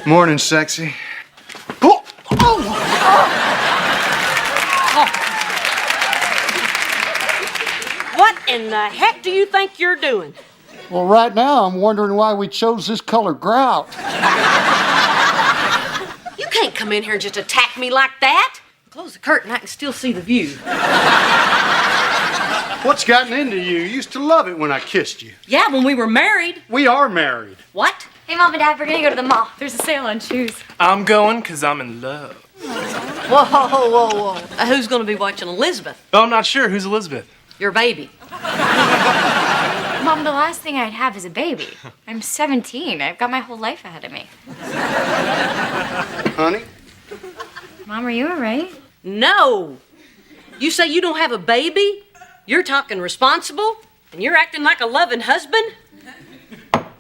Morning, sexy. Oh! Oh! What in the heck do you think you're doing? Well, right now, I'm wondering why we chose this color grout. You can't come in here and just attack me like that. Close the curtain, I can still see the view. What's gotten into you? You used to love it when I kissed you. Yeah, when we were married. We are married. What? Hey, Mom and Dad, we're gonna go to the mall. There's a sale on shoes. I'm going because I'm in love. Whoa, whoa, whoa, whoa. Who's gonna be watching Elizabeth? Oh, I'm not sure. Who's Elizabeth? Your baby. Mom, the last thing I'd have is a baby. I'm 17. I've got my whole life ahead of me. Honey? Mom, are you all right? No. You say you don't have a baby? You're talking responsible? And you're acting like a loving husband?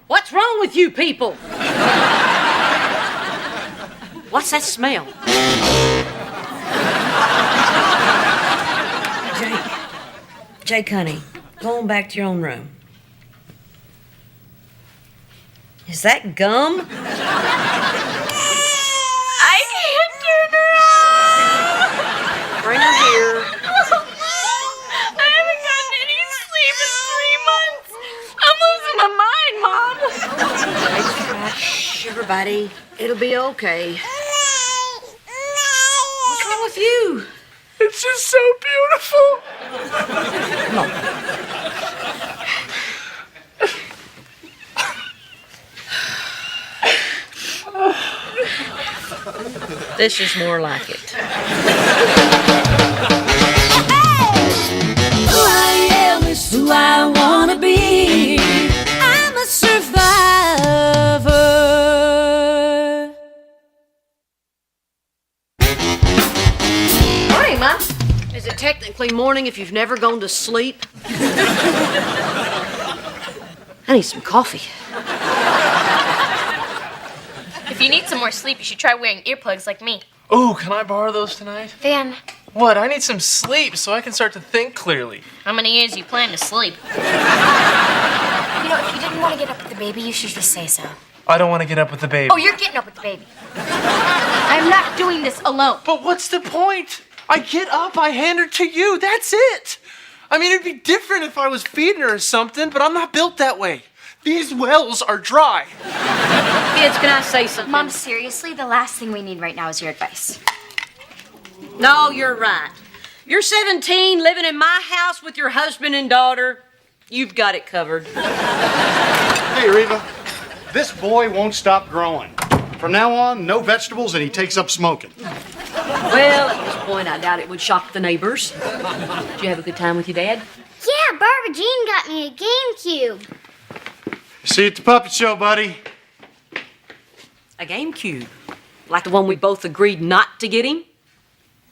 What's wrong with you people? What's that smell? Jake, honey, go on back to your own room. Is that gum? I can't turn around. Bring her here. I haven't gotten any sleep in 3 months. I'm losing my mind, Mom. Shh, everybody. It'll be okay. What's wrong with you? It's just so beautiful. Come on. This is more like it. Who I am is who I wanna be. I'm a survivor. Morning, Mom. Is it technically morning if you've never gone to sleep? I need some coffee. If you need some more sleep, you should try wearing earplugs like me. Oh, can I borrow those tonight? Van, What? I need some sleep so I can start to think clearly. how many years you plan to sleep? If you didn't want to get up with the baby, you should just say so. I don't want to get up with the baby. Oh, you're getting up with the baby. I'm not doing this alone. But what's the point? I get up, I hand her to you. That's it. I mean, it'd be different if I was feeding her or something, but I'm not built that way. These wells are dry. Kids, can I say something? Mom, seriously, the last thing we need right now is your advice. No, you're right. You're 17, living in my house with your husband and daughter. You've got it covered. Hey, Reba. This boy won't stop growing. From now on, no vegetables, and he takes up smoking. Well, at this point, I doubt it would shock the neighbors. Did you have a good time with your dad? Yeah, Barbara Jean got me a GameCube. See you at the puppet show, buddy. A GameCube. Like the one we both agreed not to get him?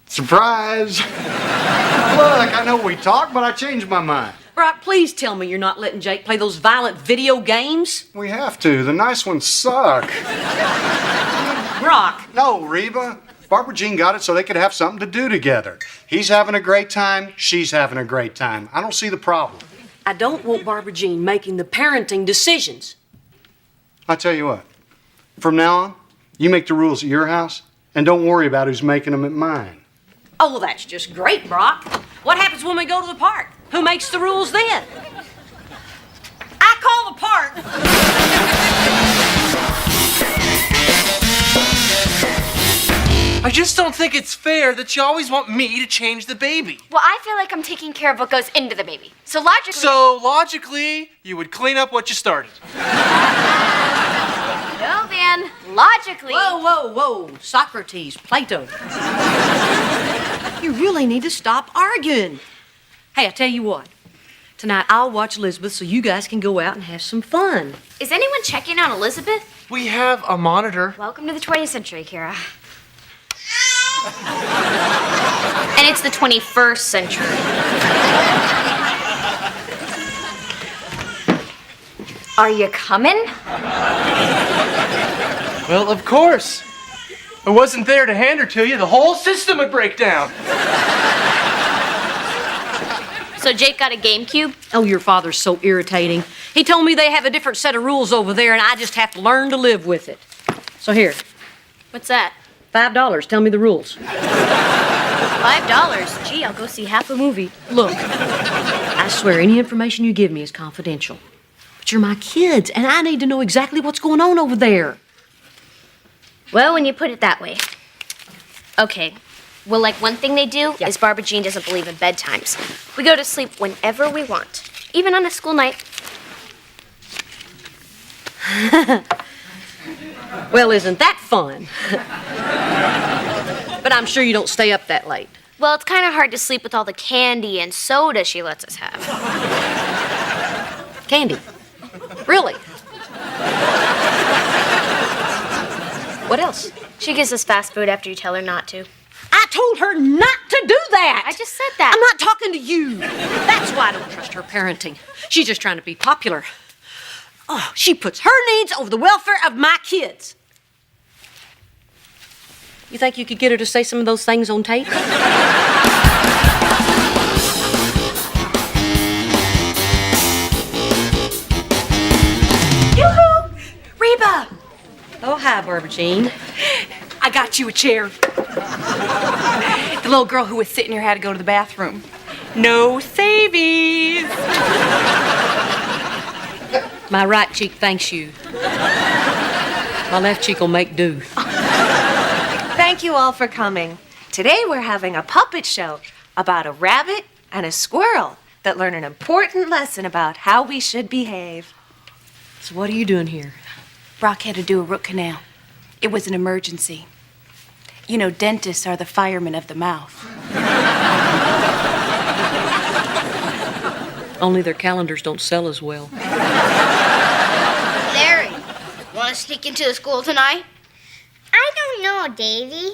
Surprise. Look, I know we talked, but I changed my mind. Brock, please tell me you're not letting Jake play those violent video games. We have to. The nice ones suck. Brock. No, Reba. Barbara Jean got it so they could have something to do together. He's having a great time. She's having a great time. I don't see the problem. I don't want Barbara Jean making the parenting decisions. I tell you what. From now on, you make the rules at your house, and don't worry about who's making them at mine. Oh, well, that's just great, Brock. What happens when we go to the park? Who makes the rules then? I call the park. I just don't think it's fair that you always want me to change the baby. Well, I feel like I'm taking care of what goes into the baby. So logically... So, logically, you would clean up what you started. No, Van. Logically... Whoa, whoa, whoa. Socrates, Plato. You really need to stop arguing. Hey, I tell you what. Tonight I'll watch Elizabeth so you guys can go out and have some fun. Is anyone checking on Elizabeth? We have a monitor. Welcome to the 20th century, Kira. And it's the 21st century. Are you coming? Well, of course. I wasn't there to hand her to you. The whole system would break down. So Jake got a GameCube? Oh, your father's so irritating. He told me they have a different set of rules over there and I just have to learn to live with it. So here, What's that? $5. Tell me the rules. $5? Gee, I'll go see half a movie. Look, I swear any information you give me is confidential. But you're my kids, and I need to know exactly what's going on over there. Well, when you put it that way. Okay. Well, like one thing they do is Barbara Jean doesn't believe in bedtimes. We go to sleep whenever we want, even on a school night. Well, isn't that fun? But I'm sure you don't stay up that late. Well, it's kind of hard to sleep with all the candy and soda she lets us have. Candy. Really? What else? She gives us fast food after you tell her not to. I told her not to do that. I just said that. I'm not talking to you. That's why I don't trust her parenting. She's just trying to be popular. Oh, she puts her needs over the welfare of my kids. You think you could get her to say some of those things on tape? Yoo-hoo! Reba! Oh, hi, Barbara Jean. I got you a chair. The little girl who was sitting here had to go to the bathroom. No savies. My right cheek thanks you. My left cheek will make do. Thank you all for coming. Today we're having a puppet show about a rabbit and a squirrel that learn an important lesson about how we should behave. So what are you doing here? Brock had to do a root canal. It was an emergency. You know, dentists are the firemen of the mouth. Only their calendars don't sell as well. Larry, want to sneak into the school tonight? I don't know, Davy.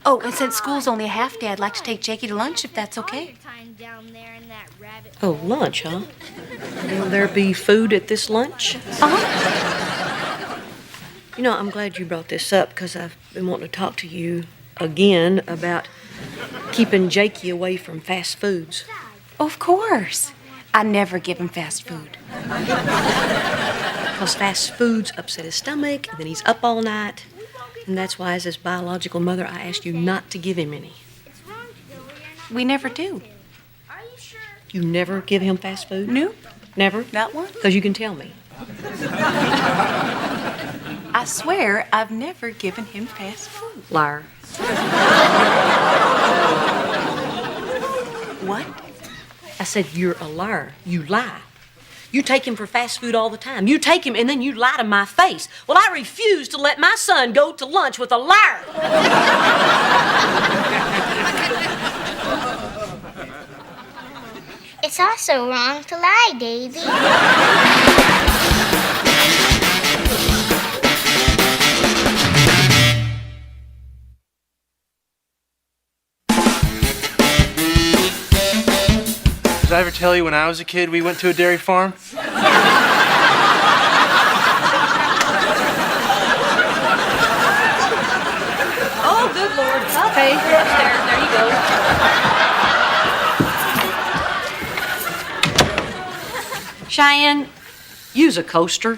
Oh, and since school's only a half day, I'd like to take Jakey to lunch if that's okay. Down there in that rabbit. Oh, lunch, huh? Will there be food at this lunch? Uh-huh. You know, I'm glad you brought this up because I've been wanting to talk to you again about keeping Jakey away from fast foods. Of course. I never give him fast food. Because fast foods upset his stomach, and then he's up all night. And that's why, as his biological mother, I asked you not to give him any. We never do. Are you sure? You never give him fast food? Nope. Never? Not one. Because you can tell me. I swear I've never given him fast food. Liar. What? I said, you're a liar. You lie. You take him for fast food all the time. You take him and then you lie to my face. Well, I refuse to let my son go to lunch with a liar. It's also wrong to lie, Davy. Did I ever tell you when I was a kid we went to a dairy farm? Oh, good Lord. Okay, there you go. Cheyenne, use a coaster.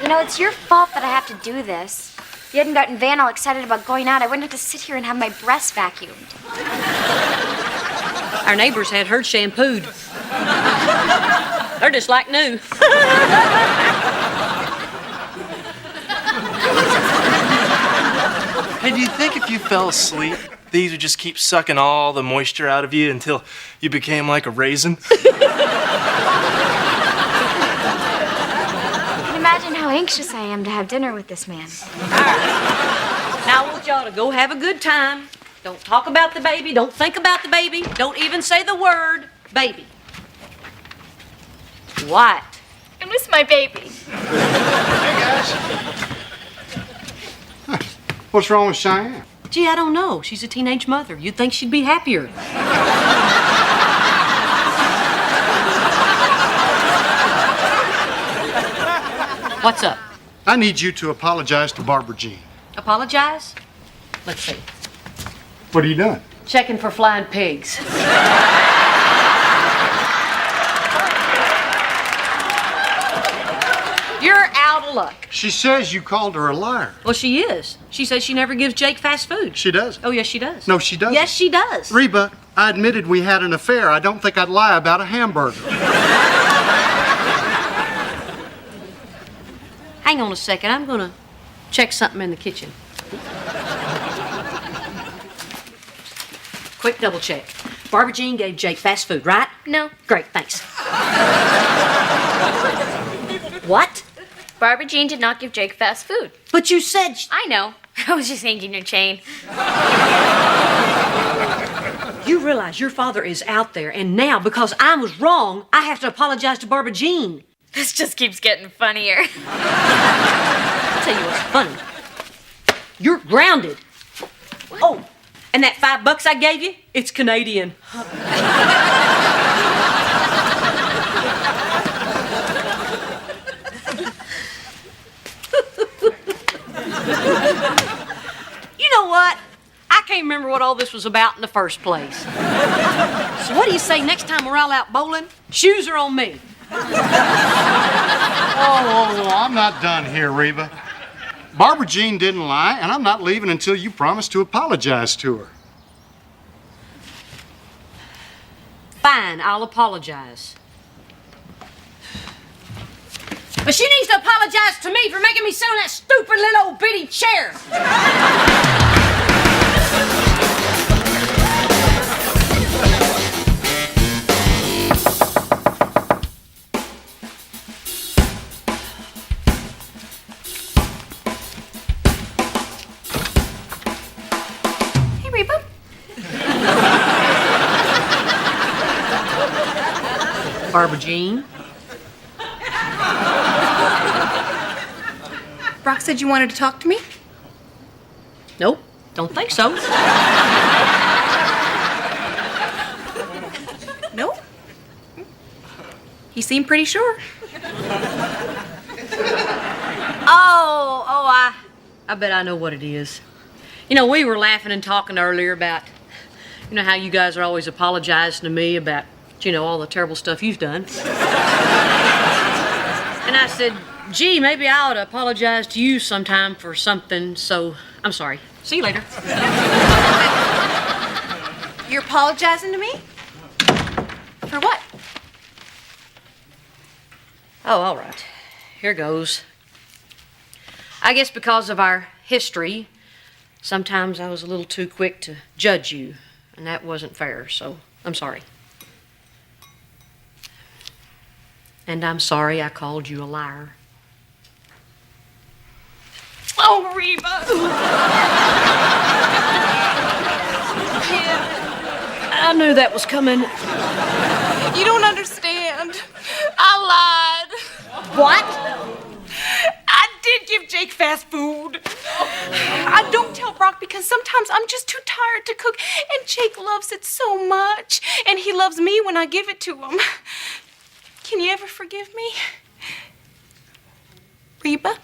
You know, it's your fault that I have to do this. If you hadn't gotten Van all excited about going out, I wouldn't have to sit here and have my breasts vacuumed. Our neighbors had hers shampooed. They're just like new. Hey, do you think if you fell asleep, these would just keep sucking all the moisture out of you until you became like a raisin? Can you imagine how anxious I am to have dinner with this man? Now I want y'all to go have a good time. Don't talk about the baby. Don't think about the baby. Don't even say the word baby. What? I miss my baby. What's wrong with Cheyenne? Gee, I don't know. She's a teenage mother. You'd think she'd be happier. What's up? I need you to apologize to Barbara Jean. Apologize? Let's see. What are you doing? Checking for flying pigs. luck. She says you called her a liar. Well, she is. She says she never gives Jake fast food. She does. Oh, yes, she does. No, she doesn't. Yes, she does. Reba, I admitted we had an affair. I don't think I'd lie about a hamburger. Hang on a second. I'm going to check something in the kitchen. Quick double check. Barbara Jean gave Jake fast food, right? No. Great, thanks. What? Barbara Jean did not give Jake fast food. But you said... I know. I was just hanging your chain. You realize your father is out there, and now, because I was wrong, I have to apologize to Barbara Jean. This just keeps getting funnier. I'll tell you what's funny. You're grounded. What? Oh, and that $5 I gave you, it's Canadian. You know what? I can't remember what all this was about in the first place. So what do you say next time we're all out bowling? Shoes are on me. Oh, I'm not done here, Reba. Barbara Jean didn't lie, and I'm not leaving until you promise to apologize to her. Fine, I'll apologize. But she needs to apologize to me for making me sit on that stupid little old bitty chair. Hey, Reba. Barbara Jean? Brock said you wanted to talk to me? Nope, don't think so. No? You seem pretty sure. I bet I know what it is. You know, we were laughing and talking earlier about, you know, how you guys are always apologizing to me about, you know, all the terrible stuff you've done. And I said, gee, maybe I ought to apologize to you sometime for something, so I'm sorry. See you later. You're apologizing to me? For what? Oh, all right. Here goes. I guess because of our history, sometimes I was a little too quick to judge you, and that wasn't fair, so I'm sorry. And I'm sorry I called you a liar. Oh, Reba. I knew that was coming. You don't understand. I lied. What? I did give Jake fast food. I don't tell Brock because sometimes I'm just too tired to cook, and Jake loves it so much, and he loves me when I give it to him. Can you ever forgive me? Reba?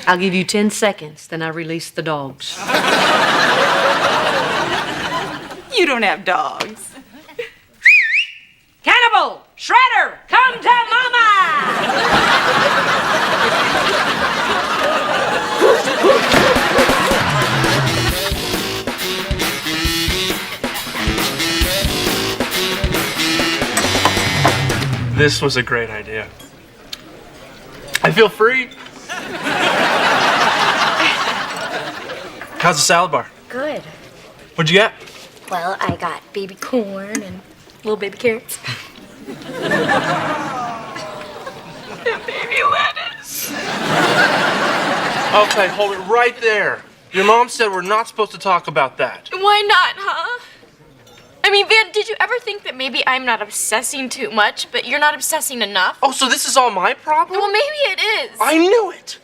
I'll give you 10 seconds, then I release the dogs. You don't have dogs. Cannibal! Shredder! Come to Mama! This was a great idea. I feel free. How's the salad bar? Good. What'd you get? Well, I got baby corn and little baby carrots. Baby lettuce. Okay, hold it right there. Your mom said we're not supposed to talk about that. Why not, huh? I mean, Van, did you ever think that maybe I'm not obsessing too much, but you're not obsessing enough? Oh, so this is all my problem? Well, maybe it is. I knew it.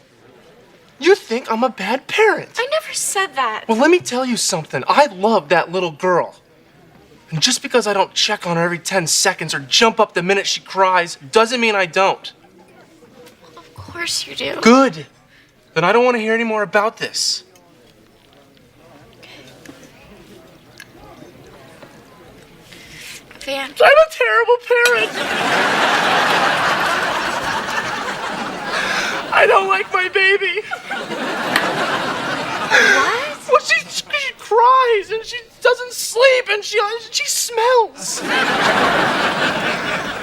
You think I'm a bad parent. I never said that. Well, let me tell you something. I love that little girl. And just because I don't check on her every 10 seconds or jump up the minute she cries doesn't mean I don't. Of course you do. Good. Then I don't want to hear any more about this. Van. I'm a terrible parent. I don't like my baby. What? Well, she cries and she doesn't sleep and she smells.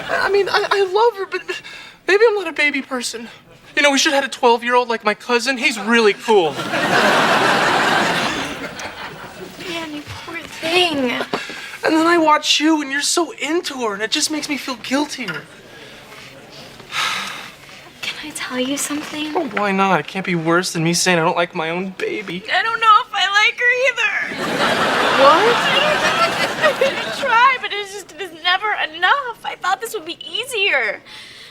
I mean, I love her, but maybe I'm not a baby person. You know, we should have had a 12-year-old like my cousin. He's really cool. Man, you poor thing. And then I watch you and you're so into her and it just makes me feel guiltier. Can I tell you something? Oh, why not? It can't be worse than me saying I don't like my own baby. I don't know if I like her either. What? I try, but it is never enough. I thought this would be easier.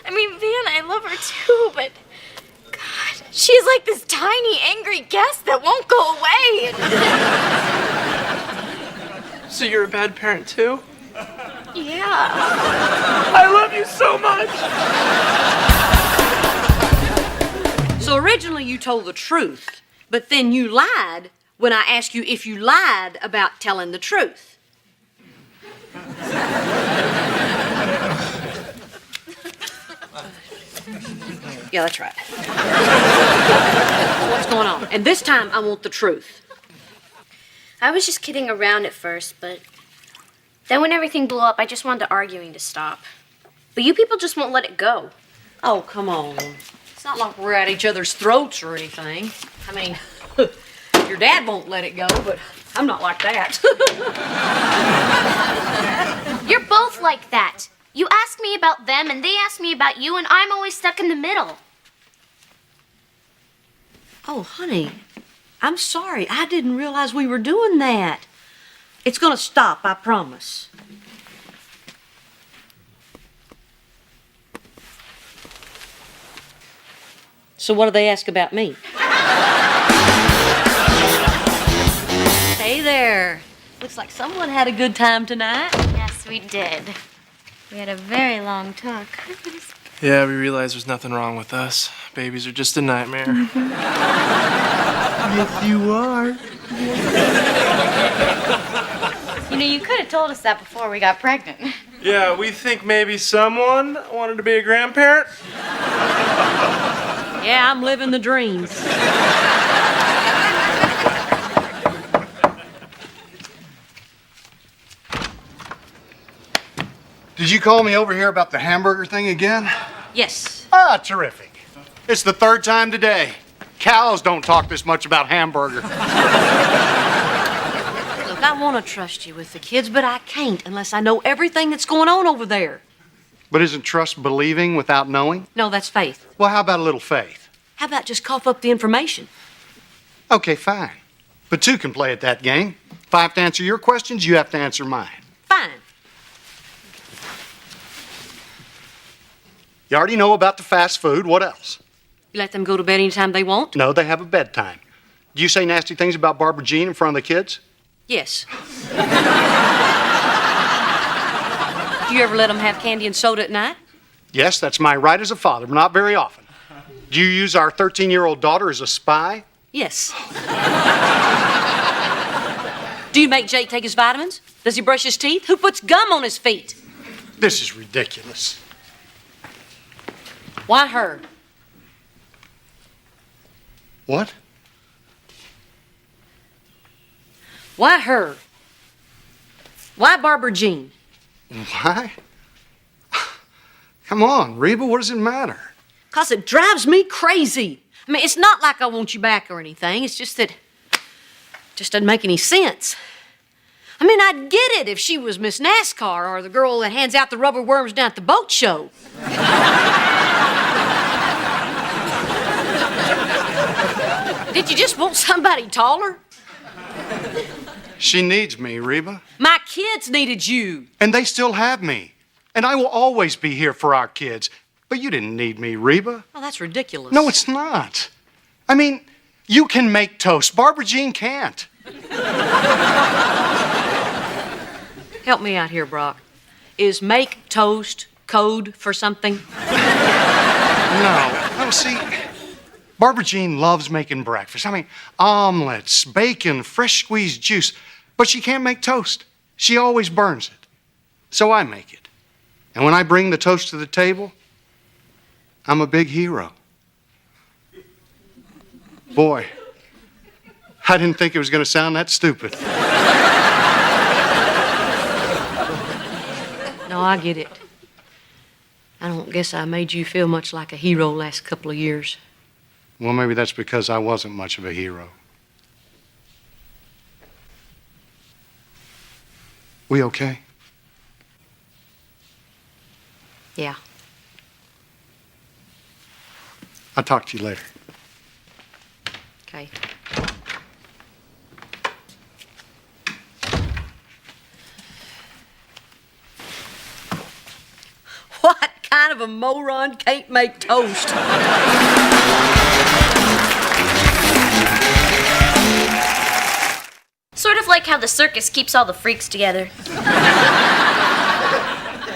I mean, Van, I love her too, but God, she's like this tiny, angry guest that won't go away. So you're a bad parent too? Yeah. I love you so much. So originally you told the truth, but then you lied when I asked you if you lied about telling the truth. Yeah, that's right. What's going on? And this time I want the truth. I was just kidding around at first, but then when everything blew up, I just wanted the arguing to stop. But you people just won't let it go. Oh, come on. It's not like we're at each other's throats or anything. I mean, your dad won't let it go, but I'm not like that. You're both like that. You ask me about them, and they ask me about you, and I'm always stuck in the middle. Oh, honey, I'm sorry. I didn't realize we were doing that. It's gonna stop, I promise. So what do they ask about me? Hey there. Looks like someone had a good time tonight. Yes, we did. We had a very long talk. Yeah, we realize there's nothing wrong with us. Babies are just a nightmare. Yes, you are. You know, you could have told us that before we got pregnant. Yeah, we think maybe someone wanted to be a grandparent. Yeah, I'm living the dreams. Did you call me over here about the hamburger thing again? Yes. Ah, terrific. It's the third time today. Cows don't talk this much about hamburger. Look, I want to trust you with the kids, but I can't unless I know everything that's going on over there. But isn't trust believing without knowing? No, that's faith. Well, how about a little faith? How about just cough up the information? Okay, fine. But two can play at that game. If I have to answer your questions, you have to answer mine. Fine. You already know about the fast food. What else? You let them go to bed anytime they want? No, they have a bedtime. Do you say nasty things about Barbara Jean in front of the kids? Yes. Do you ever let them have candy and soda at night? Yes, that's my right as a father, but not very often. Do you use our 13-year-old daughter as a spy? Yes. Do you make Jake take his vitamins? Does he brush his teeth? Who puts gum on his feet? This is ridiculous. Why her? What? Why her? Why Barbara Jean? Why? Come on, Reba, what does it matter? 'Cause it drives me crazy. I mean, it's not like I want you back or anything. It's just that it just doesn't make any sense. I mean, I'd get it if she was Miss NASCAR or the girl that hands out the rubber worms down at the boat show. Did you just want somebody taller? She needs me, Reba. My kids needed you. And they still have me. And I will always be here for our kids. But you didn't need me, Reba. Oh, that's ridiculous. No, it's not. I mean, you can make toast. Barbara Jean can't. Help me out here, Brock. Is make toast code for something? No, see, Barbara Jean loves making breakfast. I mean, omelets, bacon, fresh squeezed juice. But she can't make toast. She always burns it. So I make it. And when I bring the toast to the table, I'm a big hero. Boy, I didn't think it was going to sound that stupid. No, I get it. I don't guess I made you feel much like a hero last couple of years. Well, maybe that's because I wasn't much of a hero. We okay? Yeah. I'll talk to you later. Okay. What kind of a moron can't make toast? Sort of like how the circus keeps all the freaks together.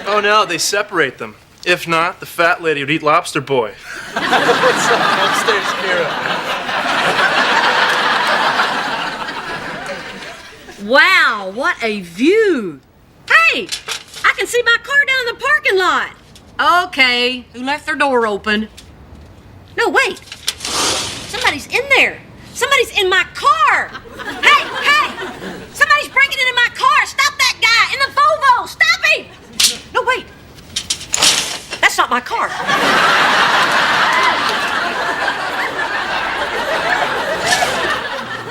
Oh no, they separate them. If not, the fat lady would eat Lobster Boy. What's up? Upstairs, Kira. Wow, what a view! Hey, I can see my car down in the parking lot. Okay, who left their door open? No, wait. Somebody's in there. Somebody's in my car. Hey, hey! Somebody's breaking into my car. Stop that guy in the Volvo. Stop him! No, wait. That's not my car.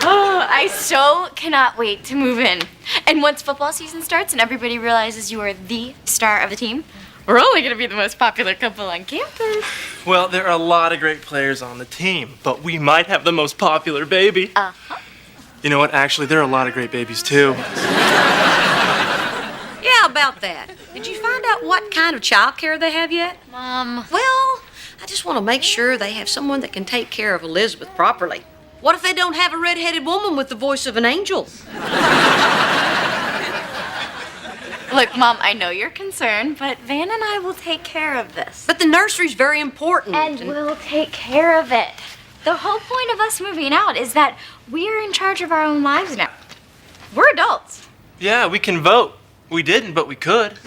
Oh, I so cannot wait to move in. And once football season starts and everybody realizes you are the star of the team, we're only going to be the most popular couple on campus. Well, there are a lot of great players on the team, but we might have the most popular baby. Uh-huh. You know what? Actually, there are a lot of great babies, too. Yeah, about that. Did you find out what kind of child care they have yet? Mom. Well, I just want to make sure they have someone that can take care of Elizabeth properly. What if they don't have a red-headed woman with the voice of an angel? Look, Mom, I know you're concerned, but Van and I will take care of this. But the nursery's very important. And we'll take care of it. The whole point of us moving out is that we're in charge of our own lives now. We're adults. Yeah, we can vote. We didn't, but we could.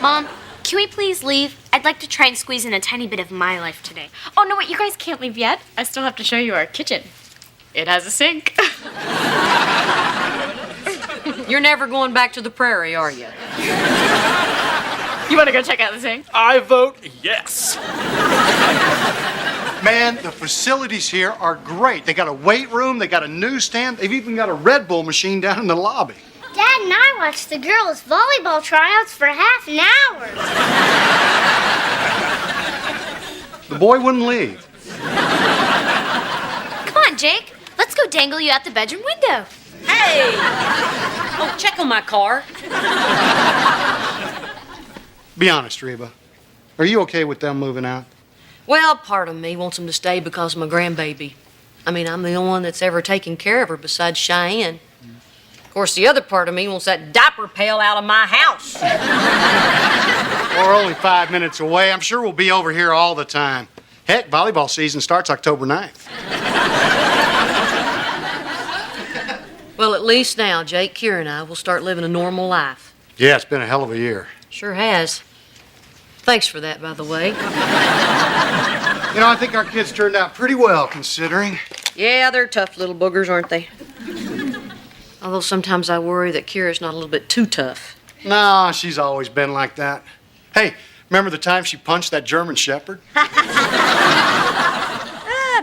Mom, can we please leave? I'd like to try and squeeze in a tiny bit of my life today. Oh, no, wait, you guys can't leave yet. I still have to show you our kitchen. It has a sink. You're never going back to the prairie, are you? You want to go check out the sink? I vote yes. Man, the facilities here are great. They got a weight room, they got a newsstand, they've even got a Red Bull machine down in the lobby. Dad and I watched the girls' volleyball tryouts for half an hour. The boy wouldn't leave. Come on, Jake. Let's go dangle you out the bedroom window. Hey! Oh, check on my car. Be honest, Reba. Are you okay with them moving out? Well, part of me wants them to stay because of my grandbaby. I mean, I'm the only one that's ever taken care of her besides Cheyenne. Of course, the other part of me wants that diaper pail out of my house. We're only 5 minutes away. I'm sure we'll be over here all the time. Heck, volleyball season starts October 9th. Well, at least now, Jake, Kira, and I will start living a normal life. Yeah, it's been a hell of a year. Sure has. Thanks for that, by the way. You know, I think our kids turned out pretty well, considering. Yeah, they're tough little boogers, aren't they? Although sometimes I worry that Kira's not a little bit too tough. No, she's always been like that. Hey, remember the time she punched that German Shepherd?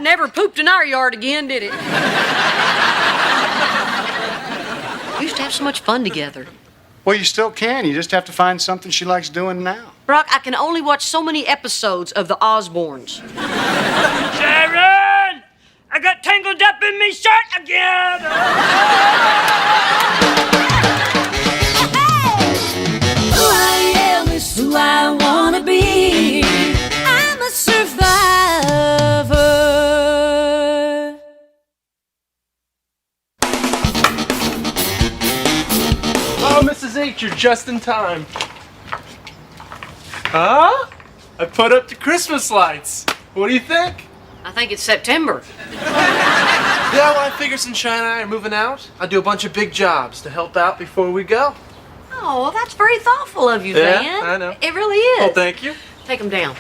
Never pooped in our yard again, did it? We used to have so much fun together. Well, you still can. You just have to find something she likes doing now. Brock, I can only watch so many episodes of The Osbournes. Sharon! I got tangled up in me shirt again! Who I am is who I wanna be. I'm a survivor. Oh, Mrs. H, you're just in time. Huh? I put up the Christmas lights. What do you think? I think it's September. Yeah, well, I figure since Shine and I are moving out, I'll do a bunch of big jobs to help out before we go. Oh, well, that's very thoughtful of you, Yeah, Van. I know. It really is. Well, thank you. Take them down.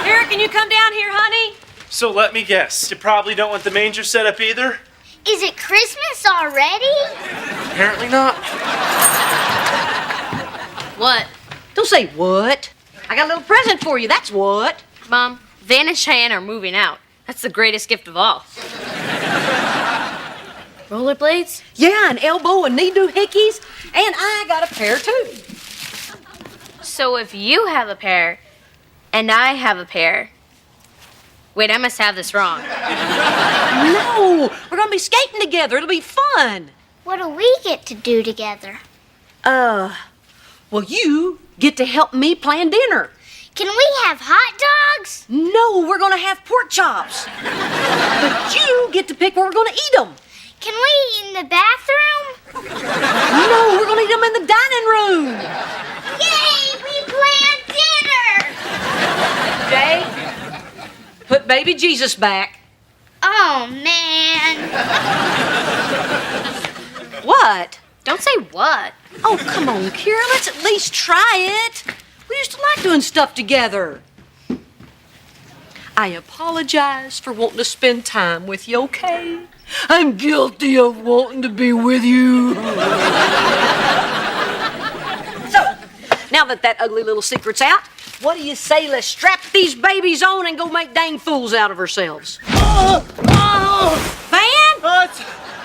Here can you come down here, honey? So let me guess. You probably don't want the manger set up either? Is it Christmas already? Apparently not. What? Don't say what. I got a little present for you, that's what. Mom, Van and Cheyenne are moving out. That's the greatest gift of all. Rollerblades? Yeah, an elbow and knee doohickeys, and I got a pair too. So if you have a pair, and I have a pair... Wait, I must have this wrong. No, we're gonna be skating together. It'll be fun. What do we get to do together? Well, you get to help me plan dinner. Can we have hot dogs? No, we're gonna have pork chops. But you get to pick where we're gonna eat them. Can we eat in the bathroom? No, we're gonna eat them in the dining room. Yay, we planned dinner! Jay, put baby Jesus back. Oh, man. What? Don't say what. Oh, come on, Kira, let's at least try it. We used to like doing stuff together. I apologize for wanting to spend time with you, okay? I'm guilty of wanting to be with you. So, now that ugly little secret's out, what do you say let's strap these babies on and go make dang fools out of ourselves? Van?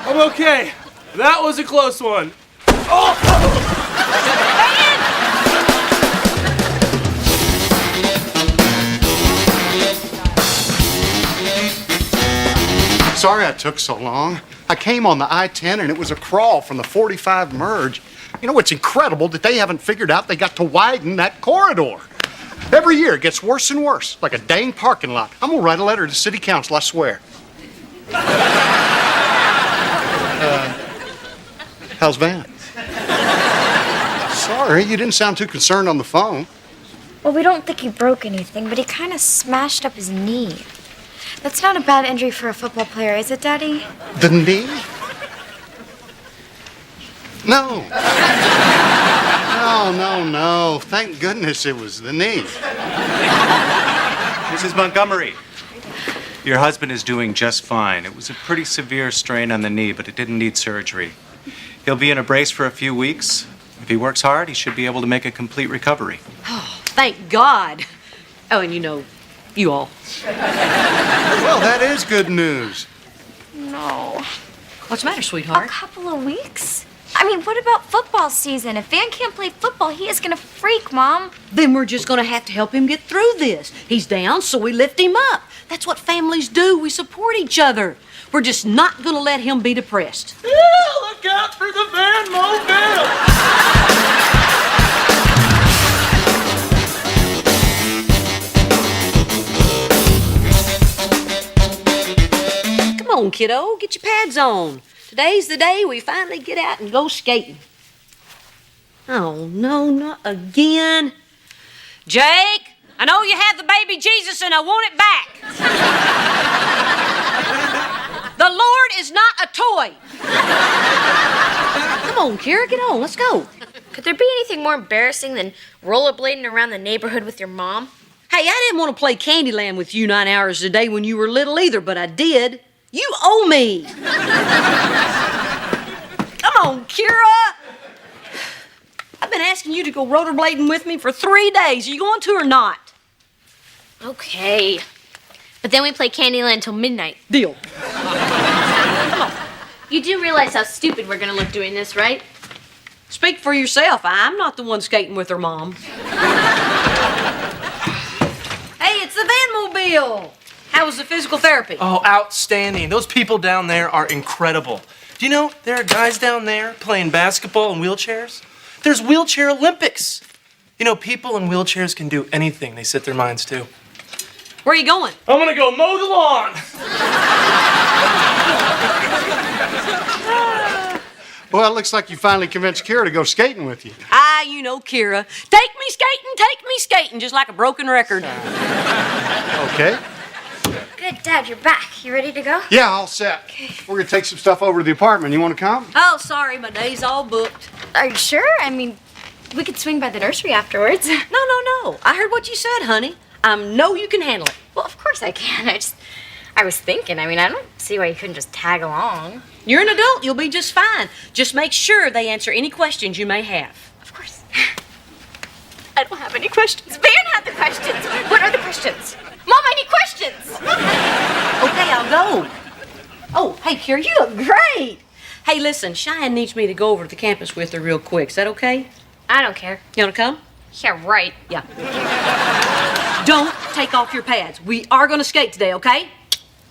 I'm okay. That was a close one. Sorry I took so long. I came on the I-10 and it was a crawl from the 45 merge. You know, it's incredible that they haven't figured out they got to widen that corridor. Every year it gets worse and worse, like a dang parking lot. I'm gonna write a letter to city council, I swear. How's Van? Sorry, you didn't sound too concerned on the phone. Well, we don't think he broke anything, but he kind of smashed up his knee. That's not a bad injury for a football player, is it, Daddy? The knee? No. No. Thank goodness it was the knee. Mrs. Montgomery, your husband is doing just fine. It was a pretty severe strain on the knee, but it didn't need surgery. He'll be in a brace for a few weeks. If he works hard, he should be able to make a complete recovery. Oh, thank God. Oh, and you all. Well, that is good news. No. What's the matter, A sweetheart? couple of weeks? I mean, what about football season? If Van can't play football, he is gonna freak, Mom. Then we're just gonna have to help him get through this. He's down, so we lift him up. That's what families do. We support each other. We're just not gonna let him be depressed. Yeah, look out for the Van Mobile! Come on, kiddo, get your pads on. Today's the day we finally get out and go skating. Oh, no, not again. Jake, I know you have the baby Jesus and I want it back. The Lord is not a toy. Come on, Kira, get on, let's go. Could there be anything more embarrassing than rollerblading around the neighborhood with your mom? Hey, I didn't want to play Candyland with you 9 hours a day when you were little either, but I did. You owe me. Come on, Kira. I've been asking you to go rollerblading with me for 3 days. Are you going to or not? Okay. But then we play Candyland till midnight. Deal. You do realize how stupid we're gonna look doing this, right? Speak for yourself. I'm not the one skating with her mom. Hey, it's the Van Mobile. How was the physical therapy? Oh, outstanding. Those people down there are incredible. Do you know there are guys down there playing basketball in wheelchairs? There's wheelchair Olympics. You know, people in wheelchairs can do anything they set their minds to. Where are you going? I'm gonna go mow the lawn. Well, it looks like you finally convinced Kira to go skating with you. Kira. Take me skating, just like a broken record. Okay. Good, Dad, you're back. You ready to go? Yeah, all set. We're gonna take some stuff over to the apartment. You wanna come? Oh, sorry, my day's all booked. Are you sure? I mean, we could swing by the nursery afterwards. No. I heard what you said, honey. I know you can handle it. course I can. I was thinking, I don't see why you couldn't just tag along. You're an adult. You'll be just fine. Just make sure they answer any questions you may have. Of course. I don't have any questions. Van had the questions. What are the questions? Mom, I need questions. Okay, I'll go. Oh, hey, Kira, you look great. Hey, listen, Cheyenne needs me to go over to the campus with her real quick. Is that okay? I don't care. You want to come? Yeah, right. Yeah. Don't take off your pads. We are going to skate today, okay?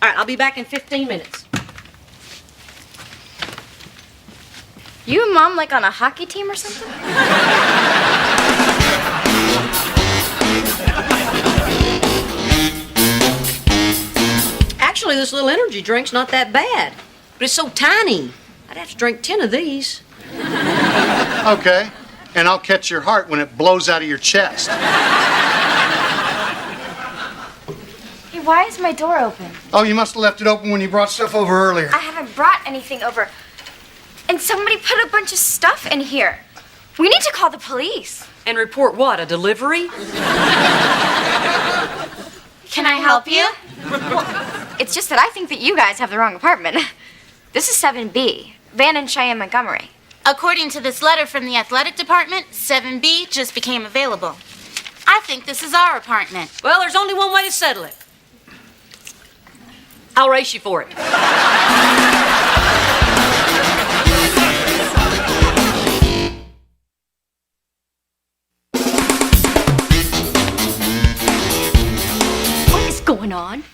All right, I'll be back in 15 minutes. You and Mom like on a hockey team or something? Actually, this little energy drink's not that bad, but it's so tiny. I'd have to drink 10 of these. Okay. And I'll catch your heart when it blows out of your chest. Hey, why is my door open? Oh, you must have left it open when you brought stuff over earlier. I haven't brought anything over. And somebody put a bunch of stuff in here. We need to call the police. And report what, a delivery? Can I help you? It's just that I think that you guys have the wrong apartment. This is 7B, Van and Cheyenne Montgomery. According to this letter from the athletic department, 7B just became available. I think this is our apartment. Well, there's only one way to settle it. I'll race you for it. What is going on?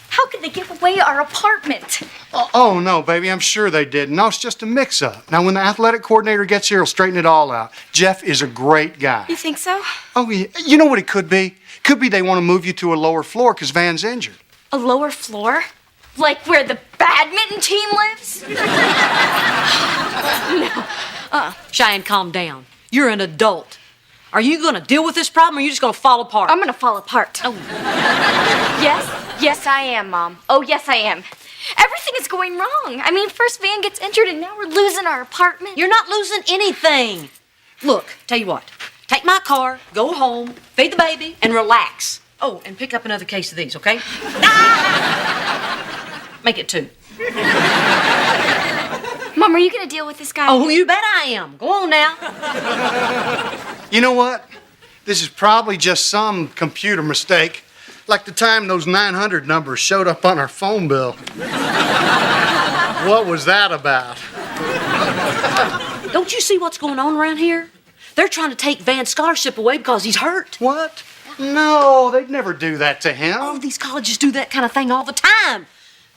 How could they give away our apartment? Oh, no, baby, I'm sure they didn't. No, it's just a mix-up. Now, when the athletic coordinator gets here, he'll straighten it all out. Jeff is a great guy. You think so? Oh, yeah. You know what it could be? Could be they want to move you to a lower floor because Van's injured. A lower floor? Like where the badminton team lives? No. Cheyenne, calm down. You're an adult. Are you going to deal with this problem or are you just going to fall apart? I'm going to fall apart. Oh. Yes, I am, Mom. Oh, yes, I am. Everything is going wrong. First Van gets injured and now we're losing our apartment. You're not losing anything. Look, tell you what. Take my car, go home, feed the baby, and relax. Oh, and pick up another case of these, okay? Make it 2. Mom, are you going to deal with this guy? Oh, you bet I am. Go on now. You know what? This is probably just some computer mistake. Like the time those 900 numbers showed up on our phone bill. What was that about? Don't you see what's going on around here? They're trying to take Van's scholarship away because he's hurt. What? No, they'd never do that to him. Oh, these colleges do that kind of thing all the time.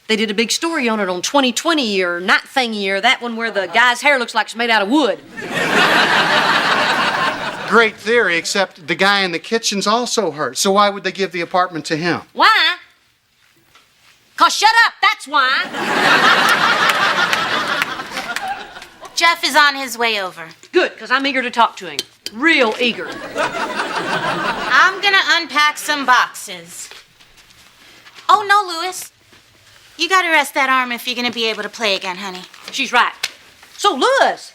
They did a big story on it on 2020 or Night Thingy or that one where the guy's hair looks like it's made out of wood. Great theory, except the guy in the kitchen's also hurt. So why would they give the apartment to him? Why? 'Cause shut up, that's why. Jeff is on his way over. Good, because I'm eager to talk to him. Real eager. I'm gonna unpack some boxes. Oh, no, Louis. You gotta rest that arm if you're gonna be able to play again, honey. She's right. So, Louis,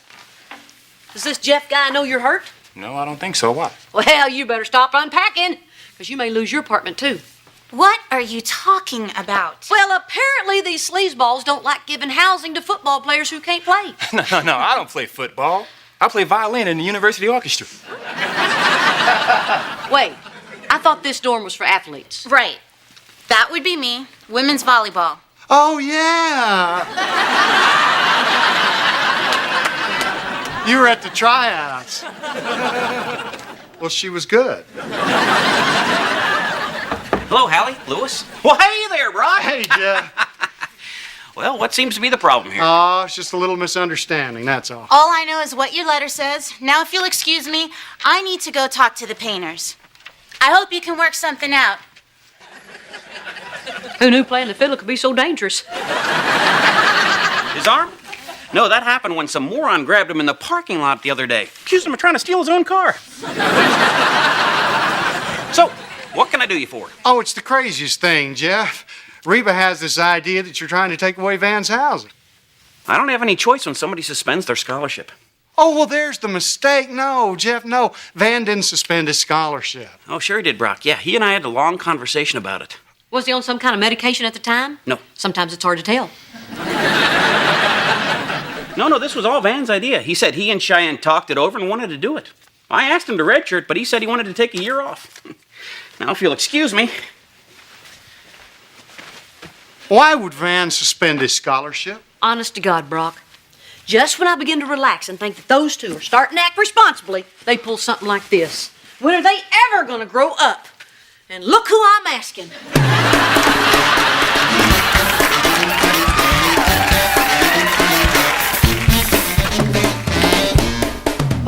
does this Jeff guy know you're hurt? No, I don't think so. Why? Well, you better stop unpacking, because you may lose your apartment, too. What are you talking about? Well, apparently these sleazeballs don't like giving housing to football players who can't play. No, I don't play football. I play violin in the university orchestra. Wait, I thought this dorm was for athletes. Right. That would be me. Women's volleyball. Oh, yeah. You were at the tryouts. Well, she was good. Hello, Hallie, Louis. Well, hey there, Brock. Hey, Jeff. Well, what seems to be the problem here? Oh, it's just a little misunderstanding, that's all. All I know is what your letter says. Now, if you'll excuse me, I need to go talk to the painters. I hope you can work something out. Who knew playing the fiddle could be so dangerous? His arm? No, that happened when some moron grabbed him in the parking lot the other day. Accused him of trying to steal his own car. So, what can I do you for? Oh, it's the craziest thing, Jeff. REBA has this idea that you're trying to take away Van's housing. I don't have any choice when somebody suspends their scholarship. Oh, well, there's the mistake. No, Jeff, no. Van didn't suspend his scholarship. Oh, sure he did, Brock. Yeah, he and I had a long conversation about it. Was he on some kind of medication at the time? No. Sometimes it's hard to tell. No, this was all Van's idea. He said he and Cheyenne talked it over and wanted to do it. I asked him to redshirt, but he said he wanted to take a year off. Now, if you'll excuse me. Why would Van suspend his scholarship? Honest to God, Brock. Just when I begin to relax and think that those two are starting to act responsibly, they pull something like this. When are they ever going to grow up? And look who I'm asking.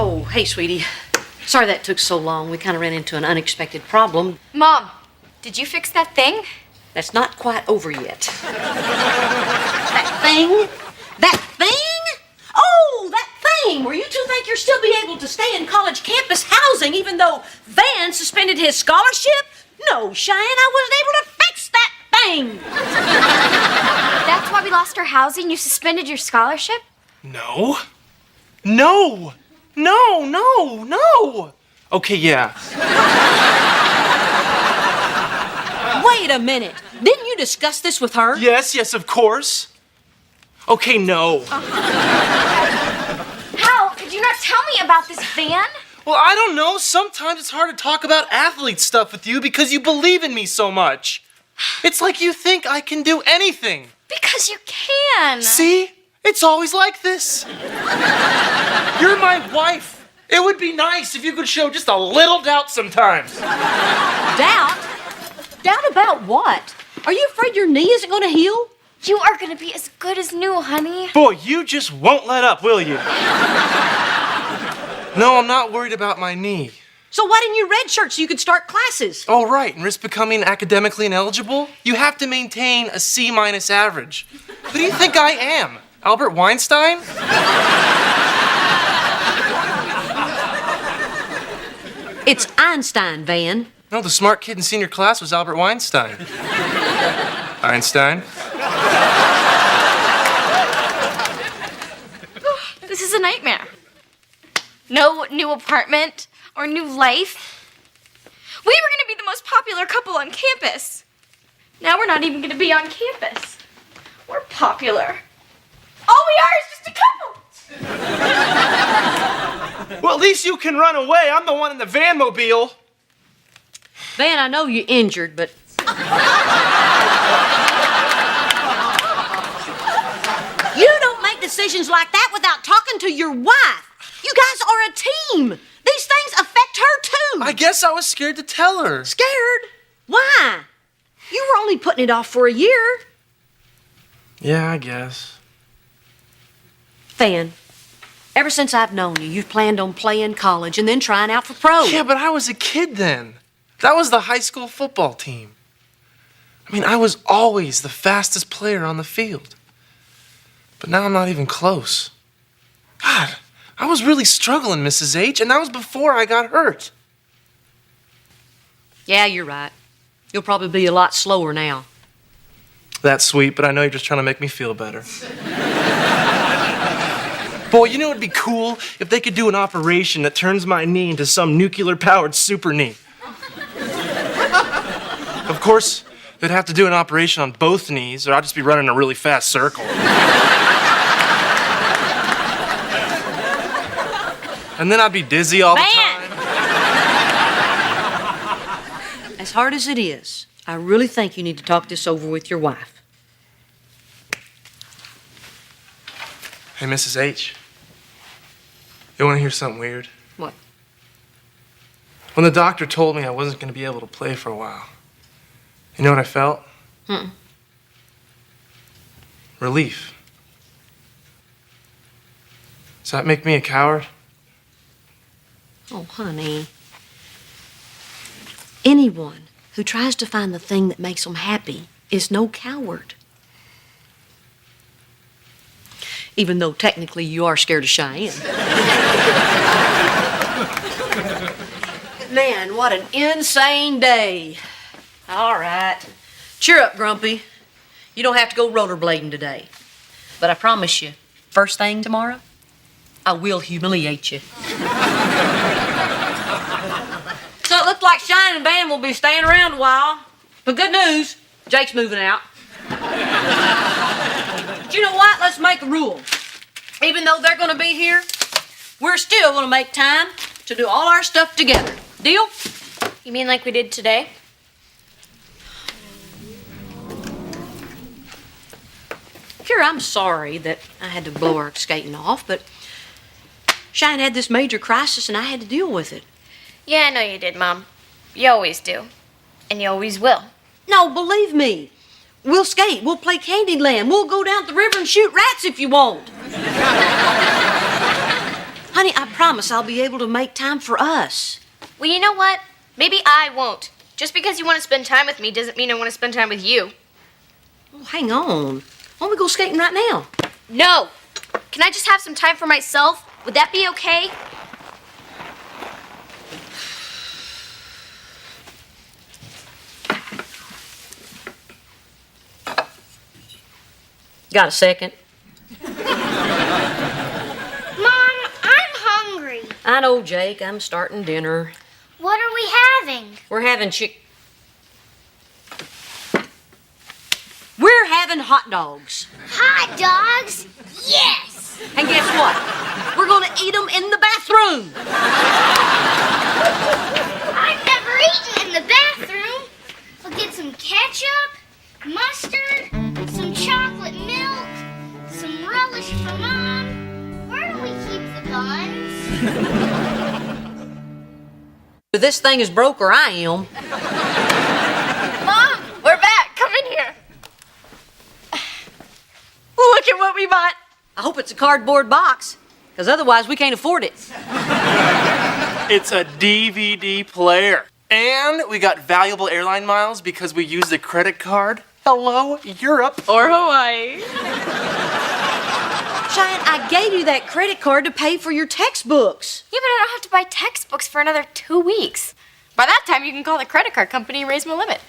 Oh, hey, sweetie. Sorry that took so long. We kind of ran into an unexpected problem. Mom, did you fix that thing? That's not quite over yet. That thing? That thing? Oh, that thing where you two think you'll still be able to stay in college campus housing even though Van suspended his scholarship? No, Cheyenne, I wasn't able to fix that thing. That's why we lost our housing? You suspended your scholarship? No. Okay, yeah. Wait a minute. Didn't you discuss this with her? Yes, of course. Okay, no. How? Could you not tell me about this, Van? Well, I don't know. Sometimes it's hard to talk about athlete stuff with you because you believe in me so much. It's like you think I can do anything. Because you can. See? It's always like this. You're my wife. It would be nice if you could show just a little doubt sometimes. Doubt? Doubt about what? Are you afraid your knee isn't going to heal? You are going to be as good as new, honey. Boy, you just won't let up, will you? No, I'm not worried about my knee. So why didn't you redshirt so you could start classes? Oh, right, and risk becoming academically ineligible? You have to maintain a C- average. Who do you think I am? Albert Weinstein? It's Einstein, Van. No, the smart kid in senior class was Albert Weinstein. Einstein? This is a nightmare. No new apartment or new life. We were going to be the most popular couple on campus. Now we're not even going to be on campus. We're popular. All we are is just a couple. Well, at least you can run away. I'm the one in the van-mobile. Van, I know you're injured, but... You don't make decisions like that without talking to your wife. You guys are a team. These things affect her, too. I guess I was scared to tell her. Scared? Why? You were only putting it off for a year. Yeah, I guess. Van, ever since I've known you, you've planned on playing college and then trying out for pro. Yeah, but I was a kid then. That was the high school football team. I mean, I was always the fastest player on the field. But now I'm not even close. God, I was really struggling, Mrs. H, and that was before I got hurt. Yeah, you're right. You'll probably be a lot slower now. That's sweet, but I know you're just trying to make me feel better. Boy, you know it'd be cool if they could do an operation that turns my knee into some nuclear-powered super knee. Of course, they'd have to do an operation on both knees, or I'd just be running a really fast circle. And then I'd be dizzy all the time. As hard as it is, I really think you need to talk this over with your wife. Hey, Mrs. H. You want to hear something weird? What? When the doctor told me I wasn't going to be able to play for a while, you know what I felt? Relief. Does that make me a coward? Oh, honey. Anyone who tries to find the thing that makes them happy is no coward. Even though technically you are scared of Cheyenne. Man, what an insane day. All right. Cheer up, Grumpy. You don't have to go rollerblading today. But I promise you, first thing tomorrow, I will humiliate you. So it looks like Cheyenne and Van will be staying around a while. But good news, Jake's moving out. But you know what? Let's make a rule. Even though they're gonna be here, we're still gonna make time to do all our stuff together. Deal? You mean like we did today? Sure, I'm sorry that I had to blow our skating off, but Cheyenne had this major crisis and I had to deal with it. Yeah, I know you did, Mom. You always do. And you always will. No, believe me. We'll skate, we'll play Candyland, we'll go down the river and shoot rats if you want. Honey, I promise I'll be able to make time for us. Well, you know what? Maybe I won't. Just because you want to spend time with me doesn't mean I want to spend time with you. Oh, hang on. Why don't we go skating right now? No! Can I just have some time for myself? Would that be okay? Got a second? Mom, I'm hungry. I know, Jake. I'm starting dinner. What are we having? We're having We're having hot dogs. Hot dogs? Yes! And guess what? We're gonna eat them in the bathroom. I've never eaten in the bathroom. We'll get some ketchup, mustard, some chocolate milk, some relish for Mom. Where do we keep the buns? Either this thing is broke or I am. Mom, we're back. Come in here. Look at what we bought. I hope it's a cardboard box, because otherwise we can't afford it. It's a DVD player. And we got valuable airline miles because we used a credit card. Hello, Europe. Or Hawaii. Cheyenne, I gave you that credit card to pay for your textbooks. Yeah, but I don't have to buy textbooks for another 2 weeks. By that time, you can call the credit card company and raise my limit.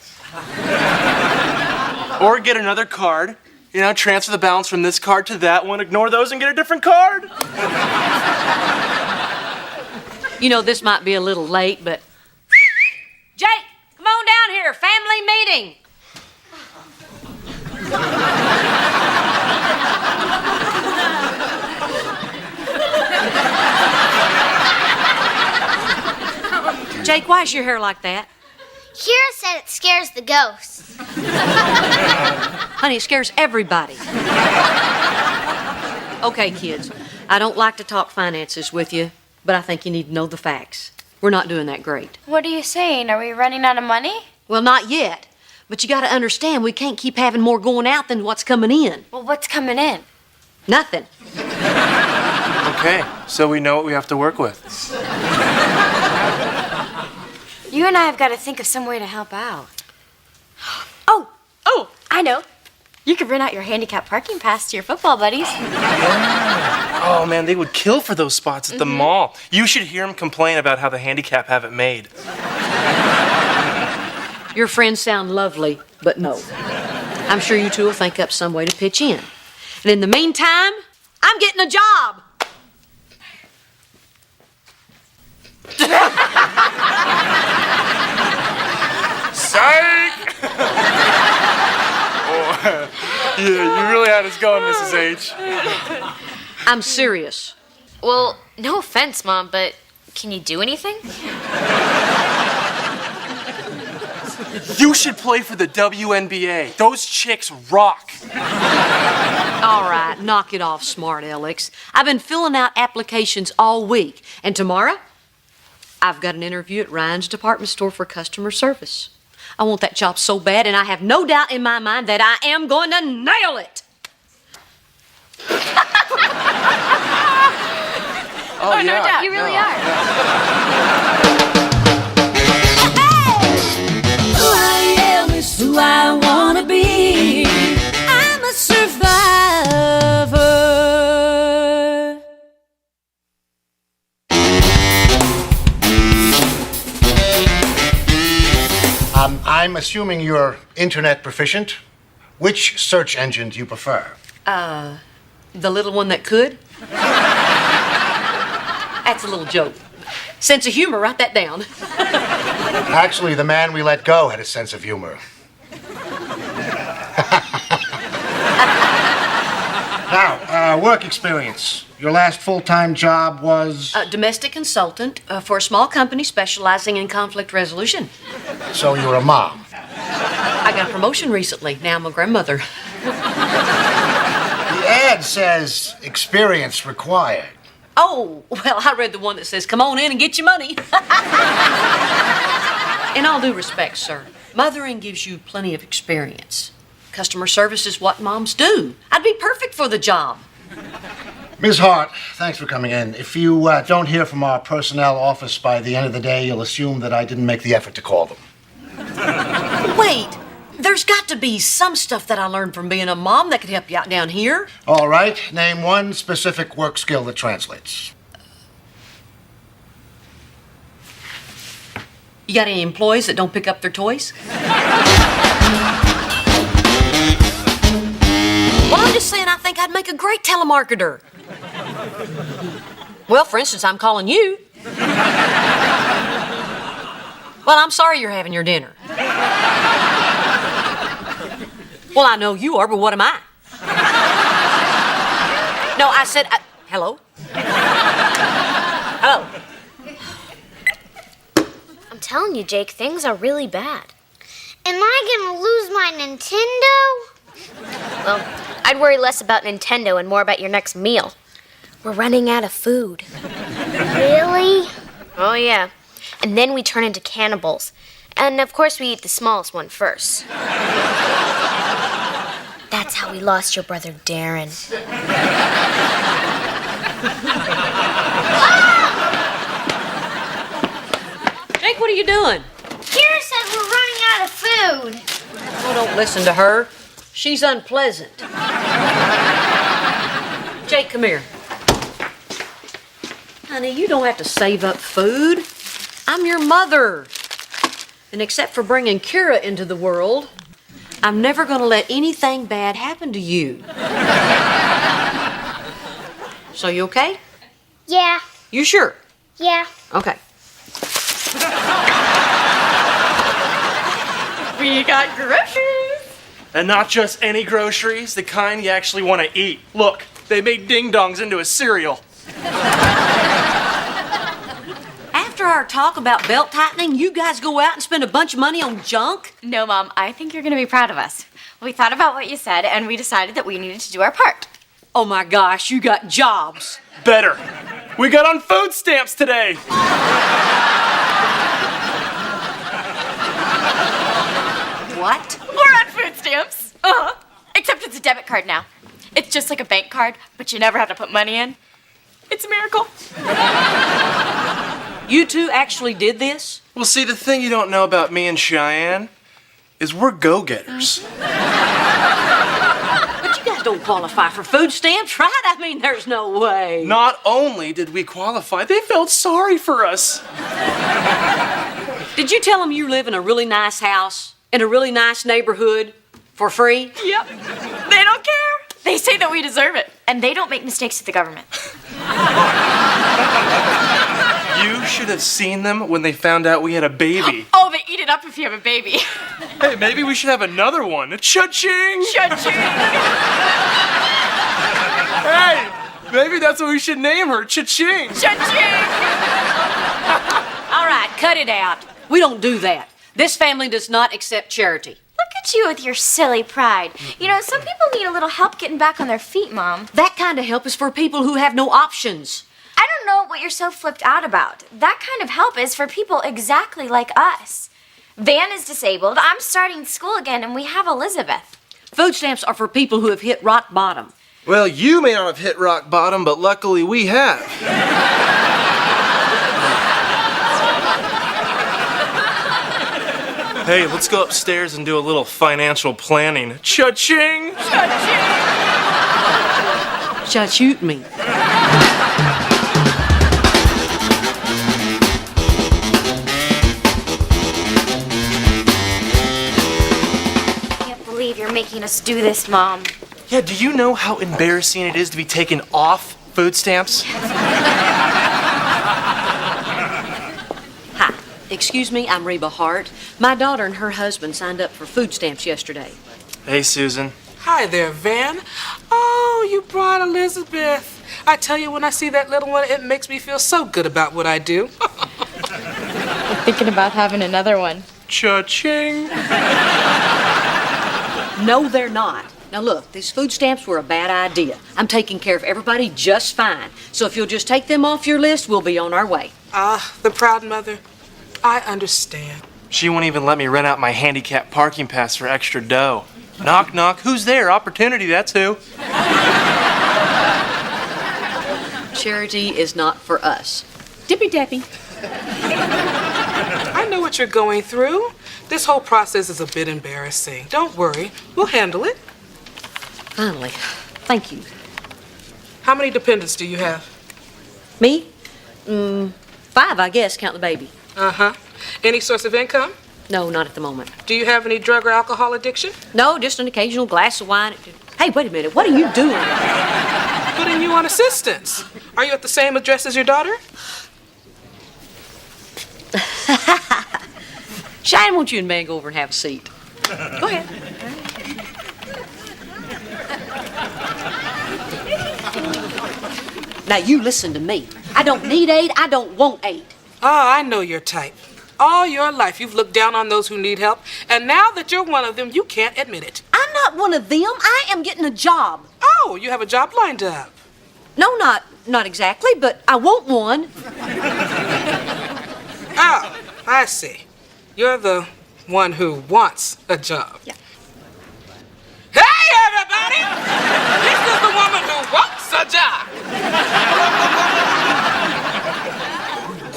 Or get another card. You know, transfer the balance from this card to that one, ignore those, and get a different card. You know, this might be a little late, but... Jake, come on down here. Family meeting. Jake, why is your hair like that? Kira said it scares the ghosts. Honey, it scares everybody. Okay, kids, I don't like to talk finances with you, but I think you need to know the facts. We're not doing that great. What are you saying? Are we running out of money? Well, not yet. But you got to understand, we can't keep having more going out than what's coming in. Well, what's coming in? Nothing. Okay, so we know what we have to work with. You and I have got to think of some way to help out. Oh, I know. You could rent out your handicap parking pass to your football buddies. Oh, man, they would kill for those spots at the mall. You should hear them complain about how the handicap have it made. Your friends sound lovely, but no. I'm sure you two will think up some way to pitch in. And in the meantime, I'm getting a job. Psych! Oh, yeah, you really had us going, Mrs. H. I'm serious. Well, no offense, Mom, but can you do anything? You should play for the WNBA. Those chicks rock. All right, knock it off, smart Alex. I've been filling out applications all week, and tomorrow, I've got an interview at Ryan's department store for customer service. I want that job so bad, and I have no doubt in my mind that I am going to nail it. Oh, no doubt. You really are. Who I am is who I wanna be. I'm a survivor. I'm assuming you're internet proficient. Which search engine do you prefer? The little one that could? That's a little joke. Sense of humor, write that down. Actually, the man we let go had a sense of humor. Now, work experience. Your last full-time job was? Domestic consultant for a small company specializing in conflict resolution. So you were a mom. I got a promotion recently. Now I'm a grandmother. The ad says experience required. Oh, well, I read the one that says, come on in and get your money. In all due respect, sir, mothering gives you plenty of experience. Customer service is what moms do. I'd be perfect for the job. Ms. Hart, thanks for coming in. If you don't hear from our personnel office by the end of the day, you'll assume that I didn't make the effort to call them. Wait, there's got to be some stuff that I learned from being a mom that could help you out down here. All right, name one specific work skill that translates. You got any employees that don't pick up their toys? Well, I'm just saying I think I'd make a great telemarketer. Well, for instance, I'm calling you. Well, I'm sorry you're having your dinner. Well, I know you are, but what am I? No, I said, hello? Hello? I'm telling you, Jake, things are really bad. Am I gonna lose my Nintendo? Well, I'd worry less about Nintendo and more about your next meal. We're running out of food. Really? Oh, yeah. And then we turn into cannibals. And of course, we eat the smallest one first. That's how we lost your brother, Darren. Jake, what are you doing? Kira says we're running out of food. Oh, don't listen to her. She's unpleasant. Jake, come here. Honey, you don't have to save up food. I'm your mother. And except for bringing Kira into the world, I'm never going to let anything bad happen to you. So you okay? Yeah. You sure? Yeah. Okay. We got groceries. And not just any groceries, the kind you actually want to eat. Look, they made ding-dongs into a cereal. After our talk about belt tightening, you guys go out and spend a bunch of money on junk? No, Mom, I think you're going to be proud of us. We thought about what you said, and we decided that we needed to do our part. Oh my gosh, you got jobs. Better. We got on food stamps today. What? We're on food stamps. Uh-huh. Except it's a debit card now. It's just like a bank card, but you never have to put money in. It's a miracle. You two actually did this? Well, see, the thing you don't know about me and Cheyenne is we're go-getters. But you guys don't qualify for food stamps, right? I mean, there's no way. Not only did we qualify, they felt sorry for us. Did you tell them you live in a really nice house, in a really nice neighborhood, for free? Yep. They don't care. They say that we deserve it. And they don't make mistakes at the government. You should have seen them when they found out we had a baby. Oh, they eat it up if you have a baby. Hey, maybe we should have another one. Cha-ching! Cha-ching! Hey, maybe that's what we should name her. Cha-ching! Cha-ching! All right, cut it out. We don't do that. This family does not accept charity. Look at you with your silly pride. You know, some people need a little help getting back on their feet, Mom. That kind of help is for people who have no options. I don't know what you're so flipped out about. That kind of help is for people exactly like us. Van is disabled, I'm starting school again, and we have Elizabeth. Food stamps are for people who have hit rock bottom. Well, you may not have hit rock bottom, but luckily we have. Hey, let's go upstairs and do a little financial planning. Cha-ching! Cha-ching! Cha-shoot me. I can't believe you're making us do this, Mom. Yeah, do you know how embarrassing it is to be taken off food stamps? Hi, excuse me, I'm Reba Hart. My daughter and her husband signed up for food stamps yesterday. Hey, Susan. Hi there, Van. Oh, you brought Elizabeth. I tell you, when I see that little one, it makes me feel so good about what I do. I'm thinking about having another one. Cha-ching. No, they're not. Now look, these food stamps were a bad idea. I'm taking care of everybody just fine. So if you'll just take them off your list, we'll be on our way. Ah, the proud mother. I understand. She won't even let me rent out my handicap parking pass for extra dough. Knock, knock. Who's there? Opportunity, that's who. Charity is not for us. Dippy-dappy. I know what you're going through. This whole process is a bit embarrassing. Don't worry. We'll handle it. Finally. Thank you. How many dependents do you have? Me? 5, I guess, count the baby. Uh-huh. Any source of income? No, not at the moment. Do you have any drug or alcohol addiction? No, just an occasional glass of wine. Hey, wait a minute. What are you doing? Putting you on assistance. Are you at the same address as your daughter? Shine, won't you and man go over and have a seat? Go ahead. Now, you listen to me. I don't need aid. I don't want aid. Ah, I know your type. All your life, you've looked down on those who need help, and now that you're one of them, you can't admit it. I'm not one of them. I am getting a job. Oh, you have a job lined up. No, not exactly, but I want one. Oh, I see. You're the one who wants a job. Yeah. Hey, everybody! This is the woman who wants a job.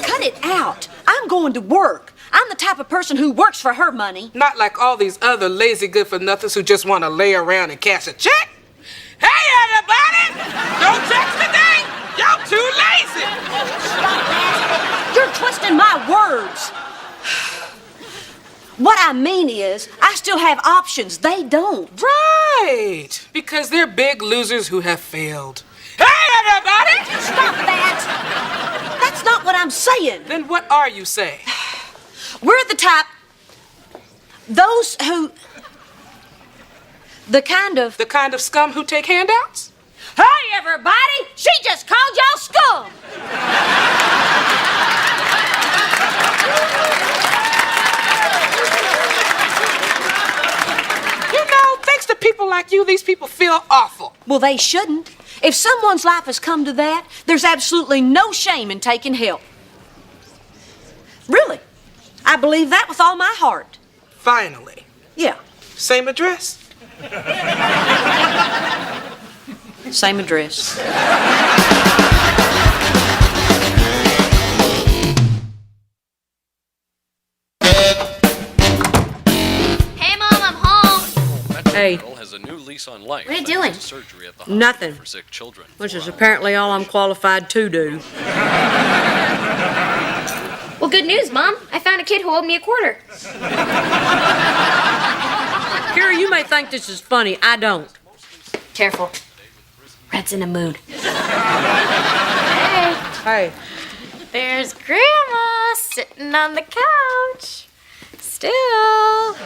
Cut it out. I'm going to work. I'm the type of person who works for her money. Not like all these other lazy good-for-nothings who just want to lay around and cash a check. Hey, everybody! No checks today! Y'all too lazy! You're twisting my words. What I mean is, I still have options. They don't. Right! Because they're big losers who have failed. Hey, everybody! Stop that! That's not what I'm saying. Then what are you saying? We're the type... Those who... The kind of scum who take handouts? Hey, everybody! She just called y'all scum! You know, thanks to people like you, these people feel awful. Well, they shouldn't. If someone's life has come to that, there's absolutely no shame in taking help. Really. I believe that with all my heart. Finally. Yeah. Same address? Same address. Hey, Mom, I'm home. Hey. Has a new lease on life. What are you doing? Surgery at the Nothing. for sick children. Which is apparently all I'm qualified to do. Well, good news, Mom. I found a kid who owed me a quarter. Kira, you may think this is funny. I don't. Careful. Red's in a mood. Hey. There's Grandma sitting on the couch. Still.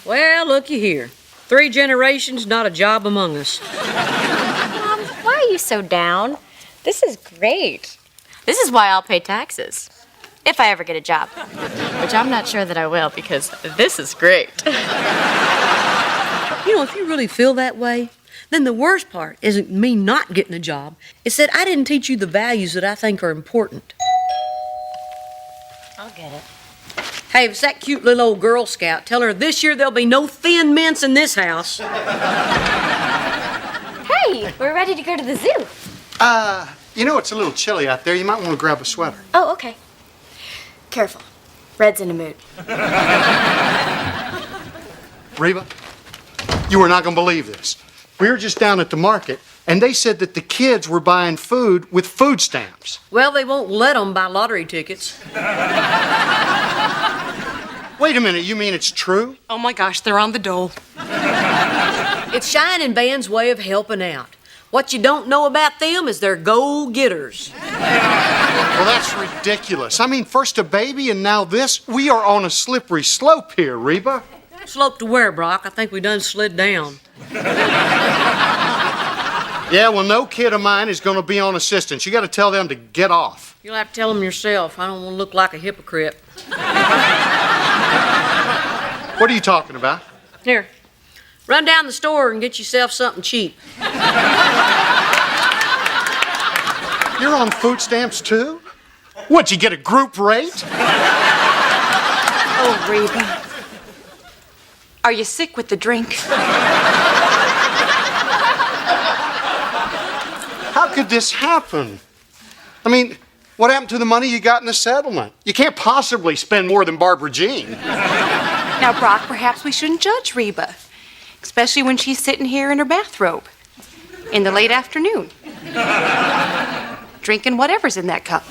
Well, looky here. 3 generations, not a job among us. Mom, why are you so down? This is great. This is why I'll pay taxes. If I ever get a job. Which I'm not sure that I will, because this is great. You know, if you really feel that way, then the worst part isn't me not getting a job. It's that I didn't teach you the values that I think are important. I'll get it. Hey, if it's that cute little old Girl Scout, tell her this year there'll be no thin mints in this house. Hey, we're ready to go to the zoo. You know, it's a little chilly out there. You might want to grab a sweater. Oh, okay. Careful. Red's in a mood. Reba, you are not going to believe this. We were just down at the market, and they said that the kids were buying food with food stamps. Well, they won't let them buy lottery tickets. Wait a minute, you mean it's true? Oh my gosh, they're on the dole. It's Shine and Band's way of helping out. What you don't know about them is they're go-getters. Well, that's ridiculous. I mean, first a baby and now this. We are on a slippery slope here, Reba. Slope to where, Brock? I think we done slid down. Yeah, well, no kid of mine is going to be on assistance. You got to tell them to get off. You'll have to tell them yourself. I don't want to look like a hypocrite. What are you talking about? Here, run down the store and get yourself something cheap. You're on food stamps, too? What'd you get, a group rate? Oh, Reba. Are you sick with the drink? How could this happen? I mean, what happened to the money you got in the settlement? You can't possibly spend more than Barbara Jean. Now, Brock, perhaps we shouldn't judge Reba, especially when she's sitting here in her bathrobe in the late afternoon, drinking whatever's in that cup.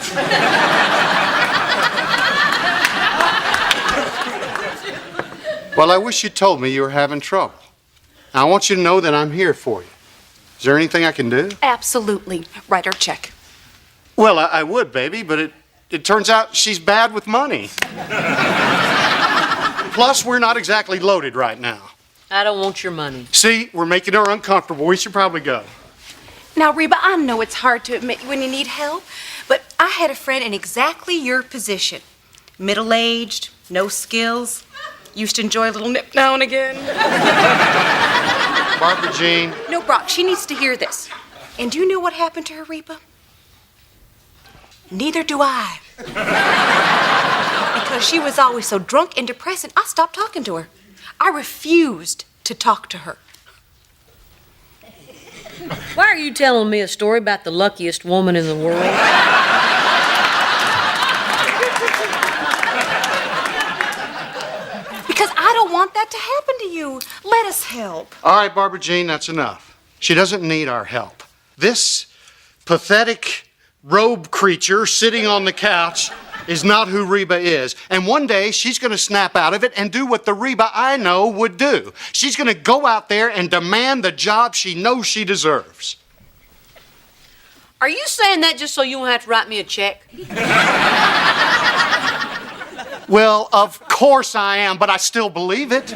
Well, I wish you told me you were having trouble. I want you to know that I'm here for you. Is there anything I can do? Absolutely. Write her a check. Well, I would, baby, but it turns out she's bad with money. Plus, we're not exactly loaded right now. I don't want your money. See, we're making her uncomfortable. We should probably go. Now, Reba, I know it's hard to admit when you need help, but I had a friend in exactly your position. Middle-aged, no skills, used to enjoy a little nip now and again. Barbara Jean. No, Brock, she needs to hear this. And do you know what happened to her, Reba? Neither do I. Because she was always so drunk and depressed, I stopped talking to her. I refused to talk to her. Why are you telling me a story about the luckiest woman in the world? Because I don't want that to happen to you. Let us help. All right, Barbara Jean, that's enough. She doesn't need our help. This pathetic robe creature sitting on the couch is not who Reba is. And one day, she's going to snap out of it and do what the Reba I know would do. She's going to go out there and demand the job she knows she deserves. Are you saying that just so you won't have to write me a check? Well, of course I am, but I still believe it.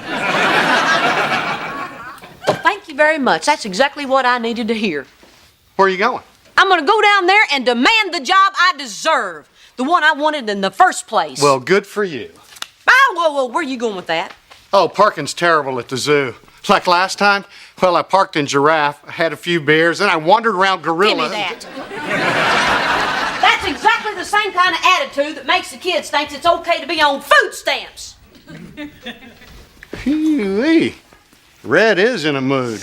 Well, thank you very much. That's exactly what I needed to hear. Where are you going? I'm going to go down there and demand the job I deserve. The one I wanted in the first place. Well, good for you. Whoa, where are you going with that? Oh, parking's terrible at the zoo. Like last time, well, I parked in Giraffe, I had a few beers, then I wandered around Gorilla. Give me that. That's exactly the same kind of attitude that makes the kids think it's okay to be on food stamps. Phew-wee. Red is in a mood.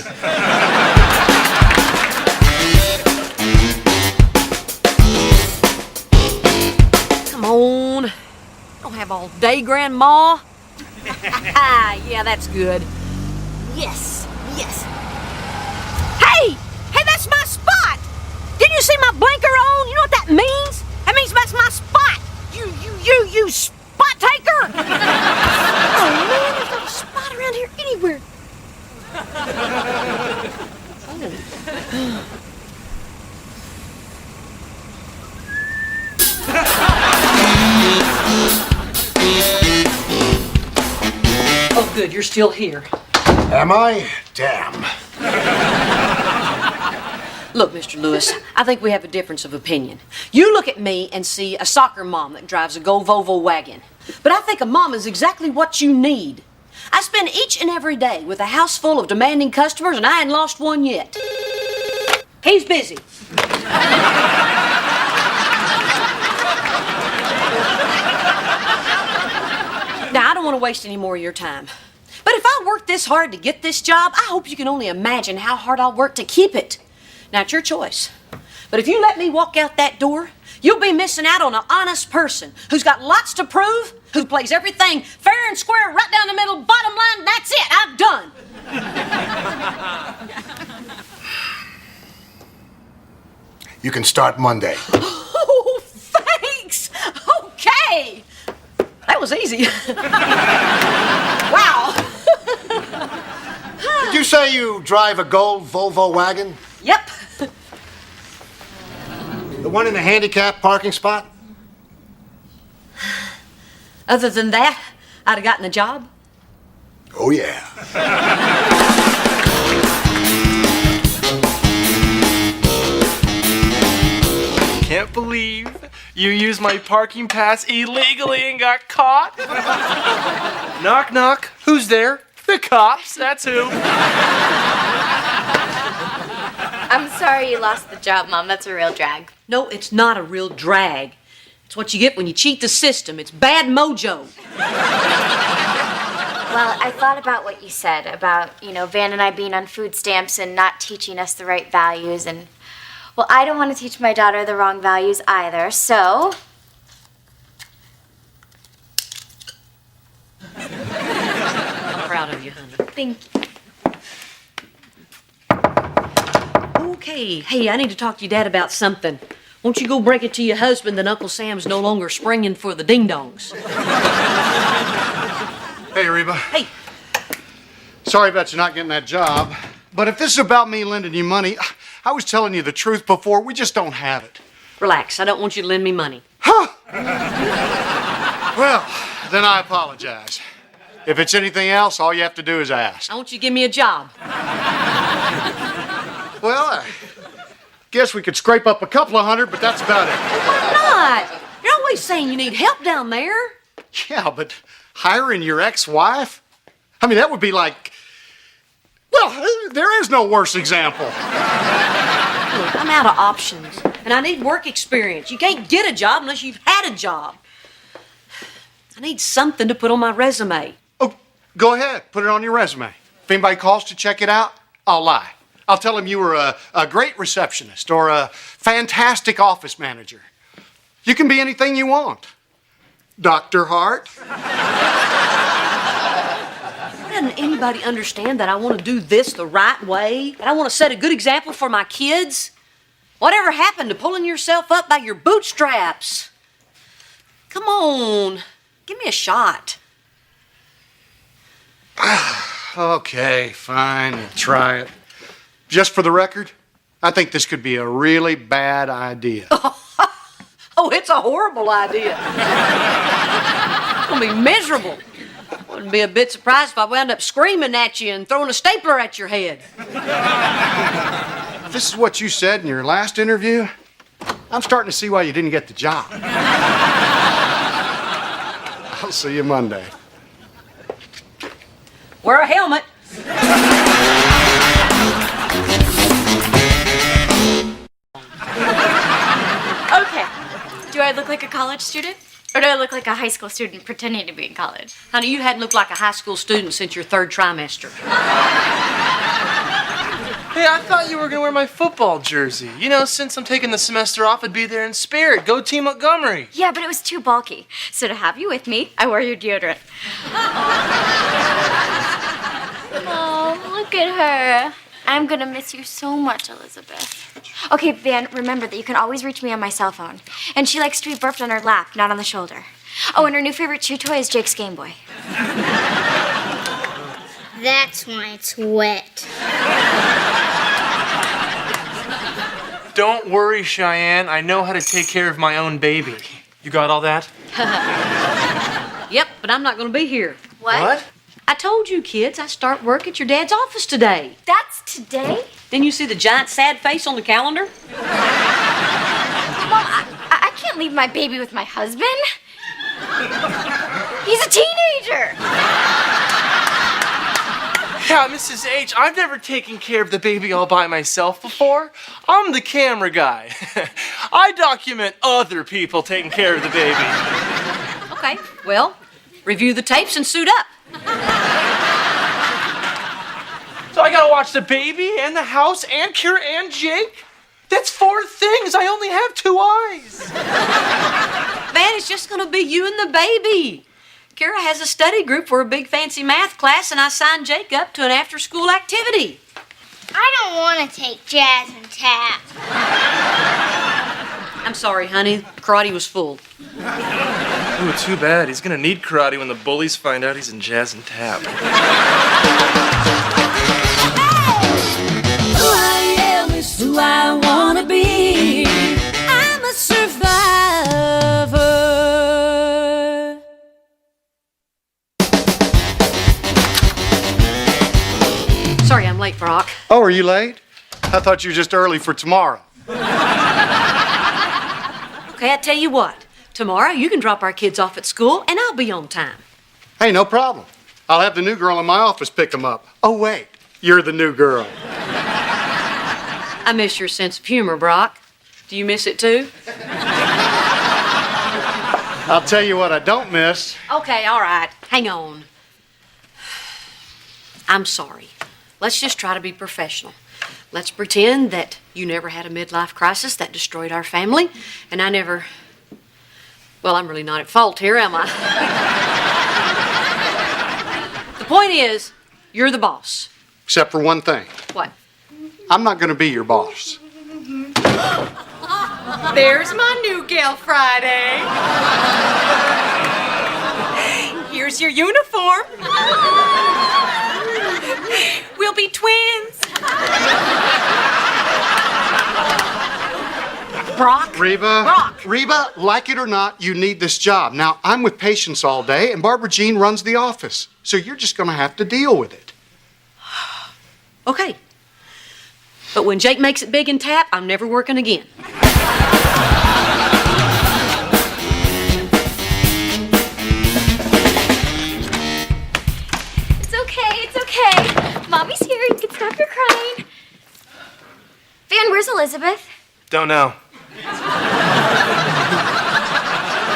Come on. Don't have all day, Grandma. Yeah, that's good. Yes. Hey, that's my spot. Didn't you see my blinker on? You know what that means? That means that's my spot. You spot taker. Oh, man, there's not a spot around here anywhere. Oh, good, you're still here. Am I? Damn. Look, Mr. Lewis, I think we have a difference of opinion. You look at me and see a soccer mom that drives a gold Volvo wagon. But I think a mom is exactly what you need. I spend each and every day with a house full of demanding customers, and I ain't lost one yet. He's busy. Now, I don't want to waste any more of your time. But if I work this hard to get this job, I hope you can only imagine how hard I'll work to keep it. Now, it's your choice. But if you let me walk out that door, you'll be missing out on an honest person who's got lots to prove, who plays everything fair and square, right down the middle, bottom line, that's it, I'm done. You can start Monday. Oh, thanks. Okay. That was easy. Wow. Did you say you drive a gold Volvo wagon? Yep. The one in the handicapped parking spot? Other than that, I'd have gotten a job. Oh, yeah. Can't believe you used my parking pass illegally and got caught. Knock, knock. Who's there? The cops. That's who. I'm sorry you lost the job, Mom. That's a real drag. No, it's not a real drag. It's what you get when you cheat the system. It's bad mojo. Well, I thought about what you said about, Van and I being on food stamps and not teaching us the right values. And, well, I don't want to teach my daughter the wrong values either, so. I'm proud of you, honey. Thank you. Okay, hey, I need to talk to your dad about something. Won't you go break it to your husband that Uncle Sam's no longer springing for the ding-dongs? Hey, Reba. Hey. Sorry about you not getting that job. But if this is about me lending you money, I was telling you the truth before. We just don't have it. Relax, I don't want you to lend me money. Huh? Well, then I apologize. If it's anything else, all you have to do is ask. I want you to give me a job. Well, I guess we could scrape up a couple of hundred, but that's about it. Why not? You're always saying you need help down there. Yeah, but hiring your ex-wife? I mean, that would be like... Well, there is no worse example. Look, I'm out of options, and I need work experience. You can't get a job unless you've had a job. I need something to put on my resume. Oh, go ahead. Put it on your resume. If anybody calls to check it out, I'll lie. I'll tell them you were a great receptionist or a fantastic office manager. You can be anything you want. Dr. Hart. Doesn't anybody understand that I want to do this the right way? That I want to set a good example for my kids? Whatever happened to pulling yourself up by your bootstraps? Come on, give me a shot. Okay, fine, we'll try it. Just for the record, I think this could be a really bad idea. Oh, it's a horrible idea. It's gonna be miserable. Wouldn't be a bit surprised if I wound up screaming at you and throwing a stapler at your head. If this is what you said in your last interview, I'm starting to see why you didn't get the job. I'll see you Monday. Wear a helmet. Okay. Do I look like a college student? Or do I look like a high school student pretending to be in college? Honey, you hadn't looked like a high school student since your third trimester. Hey, I thought you were gonna wear my football jersey. Since I'm taking the semester off, I'd be there in spirit. Go Team Montgomery. Yeah, but it was too bulky. So to have you with me, I wore your deodorant. Oh, look at her. I'm gonna miss you so much, Elizabeth. Okay, Van, remember that you can always reach me on my cell phone. And she likes to be burped on her lap, not on the shoulder. Oh, and her new favorite chew toy is Jake's Game Boy. That's why it's wet. Don't worry, Cheyenne. I know how to take care of my own baby. You got all that? Yep, but I'm not gonna be here. What? I told you, kids, I start work at your dad's office today. That's today? Didn't you see the giant sad face on the calendar? Mom, I can't leave my baby with my husband. He's a teenager. Yeah, Mrs. H, I've never taken care of the baby all by myself before. I'm the camera guy. I document other people taking care of the baby. Okay, well, review the tapes and suit up. So I gotta watch the baby and the house and Kira and Jake? That's 4 things. I only have 2 eyes. Man, it's just gonna be you and the baby. Kara has a study group for a big fancy math class, and I signed Jake up to an after-school activity. I don't want to take jazz and tap. I'm sorry, honey. Karate was full. Ooh, too bad. He's gonna need karate when the bullies find out he's in jazz and tap. Who I am is who I wanna be. I'm a survivor. late, Brock. Oh, are you late? I thought you were just early for tomorrow. Okay, I tell you what. Tomorrow you can drop our kids off at school and I'll be on time. Hey, no problem. I'll have the new girl in my office pick them up. Oh, wait. You're the new girl. I miss your sense of humor, Brock. Do you miss it too? I'll tell you what I don't miss. Okay, all right. Hang on. I'm sorry. Let's just try to be professional. Let's pretend that you never had a midlife crisis that destroyed our family, and I never... Well, I'm really not at fault here, am I? The point is, you're the boss. Except for one thing. What? I'm not going to be your boss. There's my new gal Friday. Here's your uniform. We'll be twins. Brock? Reba. Brock. Reba, like it or not, you need this job. Now, I'm with patients all day, and Barbara Jean runs the office. So you're just going to have to deal with it. Okay. But when Jake makes it big and tap, I'm never working again. It's okay. Mommy's here. You can stop your crying. Van, where's Elizabeth? Don't know.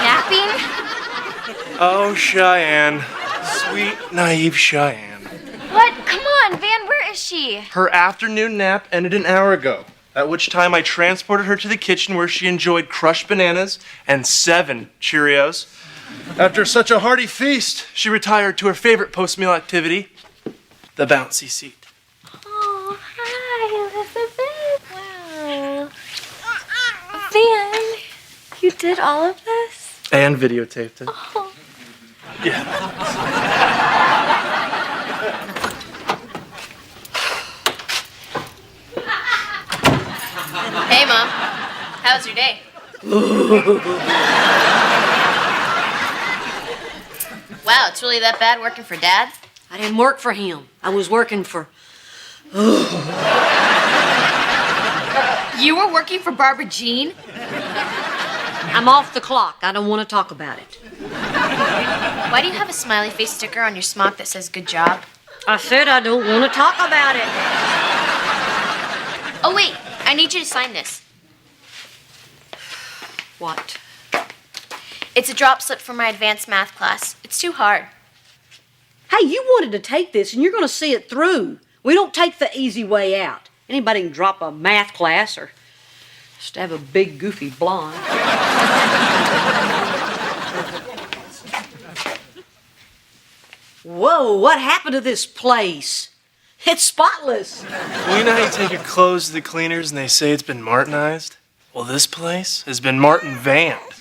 Napping? Oh, Cheyenne. Sweet, naive Cheyenne. What? Come on, Van, where is she? Her afternoon nap ended an hour ago, at which time I transported her to the kitchen where she enjoyed crushed bananas and 7 Cheerios. After such a hearty feast, she retired to her favorite post-meal activity, the bouncy seat. Oh, hi, Elizabeth. Wow. Van, you did all of this? And videotaped it. Oh. Yeah. Hey, Mom. How was your day? Wow, it's really that bad working for Dad? I didn't work for him. I was working for... You were working for Barbara Jean? I'm off the clock. I don't want to talk about it. Why do you have a smiley face sticker on your smock that says good job? I said I don't want to talk about it. Oh, wait. I need you to sign this. What? It's a drop slip for my advanced math class. It's too hard. Hey, you wanted to take this, and you're going to see it through. We don't take the easy way out. Anybody can drop a math class or just have a big, goofy blonde. Whoa, what happened to this place? It's spotless. Well, you know how you take your clothes to the cleaners and they say it's been Martinized? Well, this place has been Martin Vanned.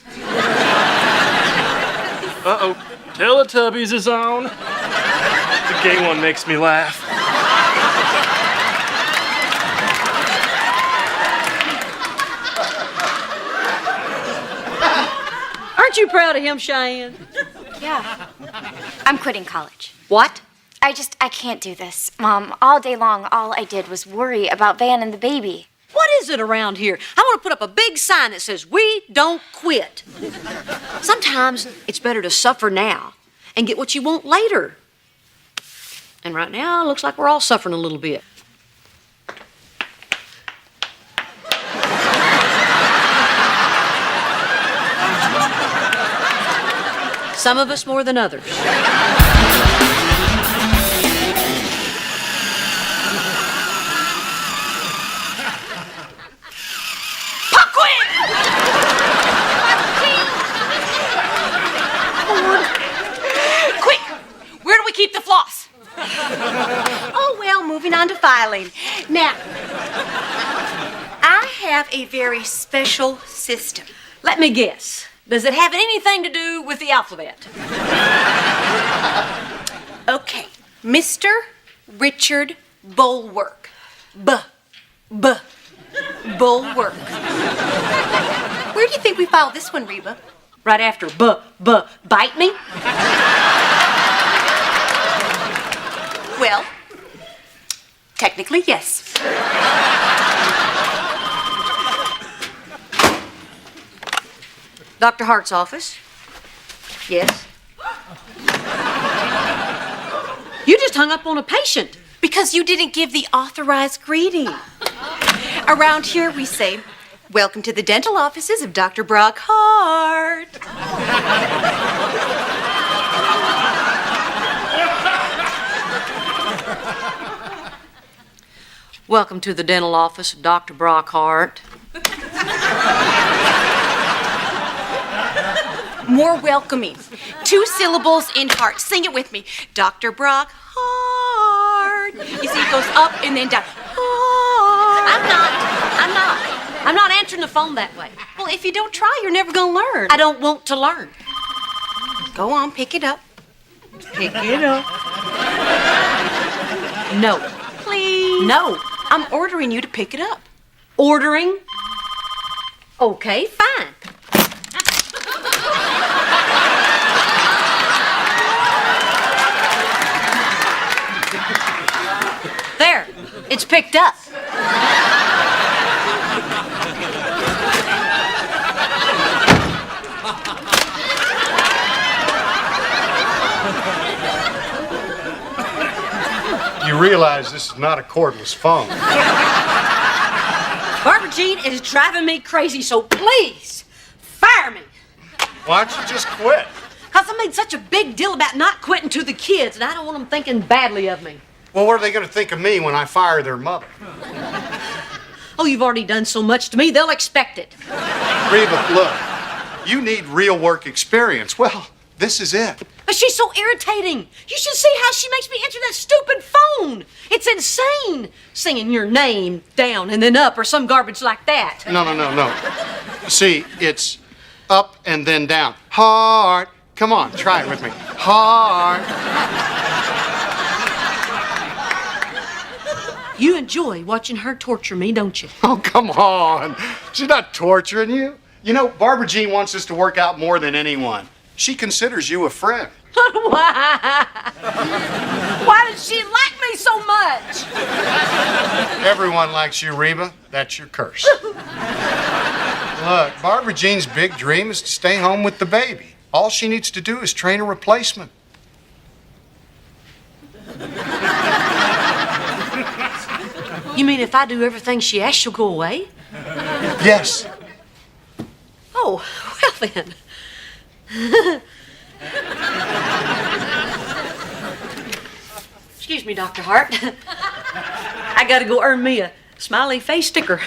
Uh-oh, Teletubbies is on. The gay one makes me laugh. Aren't you proud of him, Cheyenne? Yeah. I'm quitting college. What? I can't do this. Mom, all day long, all I did was worry about Van and the baby. What is it around here? I want to put up a big sign that says, "We don't quit." Sometimes it's better to suffer now and get what you want later. And right now, it looks like we're all suffering a little bit. Some of us more than others. Quick! Where do we keep the floss? Oh, well, moving on to filing. Now, I have a very special system. Let me guess. Does it have anything to do with the alphabet? Okay, Mr. Richard Bulwark. Bulwark. Where do you think we filed this one, Reba? Right after bite me? Well, Technically, yes. Dr. Hart's office? Yes. You just hung up on a patient. Because you didn't give the authorized greeting. Around here, we say, "Welcome to the dental offices of Dr. Brock Hart." Welcome to the dental office of Dr. Brock Hart. More welcoming. 2 syllables in heart. Sing it with me. Dr. Brock Hart. You see, it goes up and then down. Hart. I'm not answering the phone that way. Well, if you don't try, you're never gonna learn. I don't want to learn. Go on, pick it up. Pick it up. No. Please. No. I'm ordering you to pick it up. Ordering? Okay, fine. There, it's picked up. You realize this is not a cordless phone. Barbara Jean is driving me crazy, so please, fire me. Why don't you just quit? Because I made such a big deal about not quitting to the kids, and I don't want them thinking badly of me. Well, what are they going to think of me when I fire their mother? Oh, you've already done so much to me, they'll expect it. Reba, look, you need real work experience. Well, this is it. But she's so irritating. You should see how she makes me answer that stupid phone. It's insane. Singing your name down and then up or some garbage like that. No. See, it's up and then down. Heart. Come on, try it with me. Heart. You enjoy watching her torture me, don't you? Oh, come on. She's not torturing you. You know, Barbara Jean wants us to work out more than anyone. She considers you a friend. Why? Why does she like me so much? Everyone likes you, Reba. That's your curse. Look, Barbara Jean's big dream is to stay home with the baby. All she needs to do is train a replacement. You mean if I do everything she asks, she'll go away? Yes. Oh, well then. Excuse me, Dr. Hart. I gotta go earn me a smiley face sticker.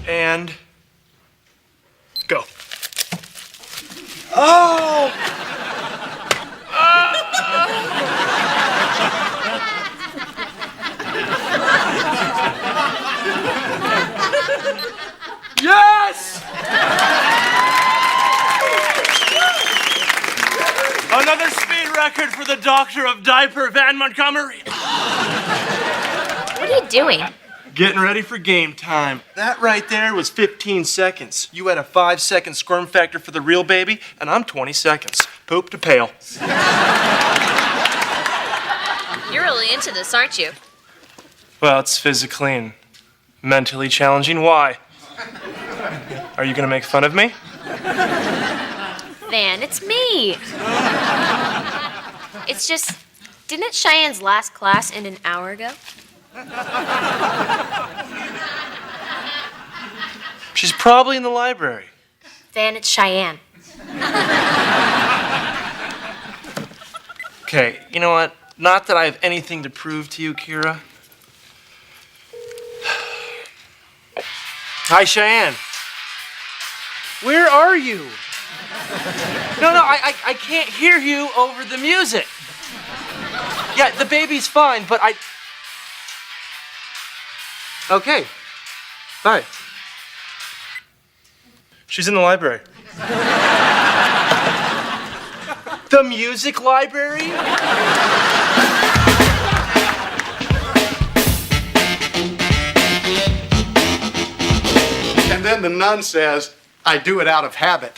And go. Oh! Yes! Another speed record for the doctor of diaper, Van Montgomery. What are you doing? Getting ready for game time. That right there was 15 seconds. You had a 5-second squirm factor for the real baby, and I'm 20 seconds. Poop to pail. You're really into this, aren't you? Well, it's physically and mentally challenging. Why? Are you gonna make fun of me? Van, it's me. It's just, didn't Cheyenne's last class end an hour ago? She's probably in the library. Van, it's Cheyenne. Okay, you know what? Not that I have anything to prove to you, Kira. Hi, Cheyenne. Where are you? No, I can't hear you over the music. Yeah, the baby's fine, but I... Okay. Bye. She's in the library. The music library? And then And the nun says, I do it out of habit.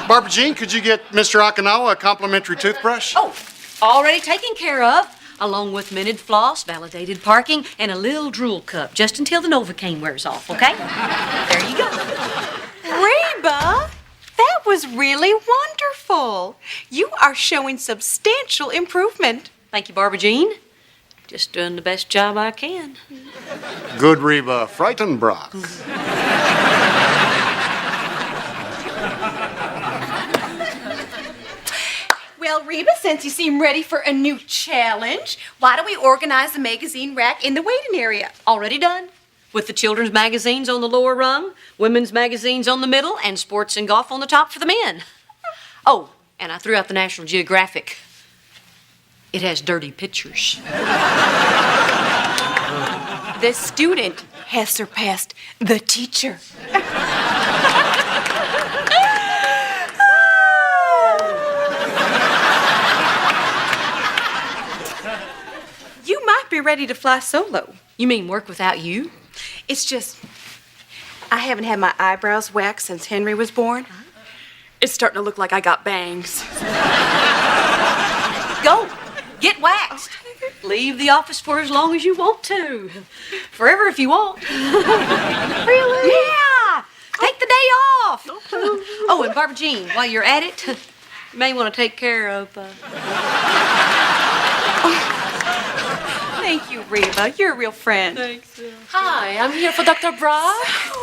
Barbara Jean, could you get Mr. Okinawa a complimentary toothbrush? Oh, already taken care of, along with minted floss, validated parking, and a little drool cup, just until the Novocaine wears off, okay? There you go. Reba, that was really wonderful. You are showing substantial improvement. Thank you, Barbara Jean. Just doing the best job I can. Good Reba, frightened Brock. Well, Reba, since you seem ready for a new challenge, why don't we organize a magazine rack in the waiting area? Already done. With the children's magazines on the lower rung, women's magazines on the middle, and sports and golf on the top for the men. Oh, and I threw out the National Geographic. It has dirty pictures. The student has surpassed the teacher. You might be ready to fly solo. You mean work without you? It's just, I haven't had my eyebrows waxed since Henry was born. It's starting to look like I got bangs. Go. Get waxed. Leave the office for as long as you want to. Forever if you want. Really? Yeah. Take the day off. Oh, and Barbara Jean, while you're at it, you may want to take care of... Thank you, Reba. You're a real friend. Thanks. Hi, I'm here for Dr. Brock.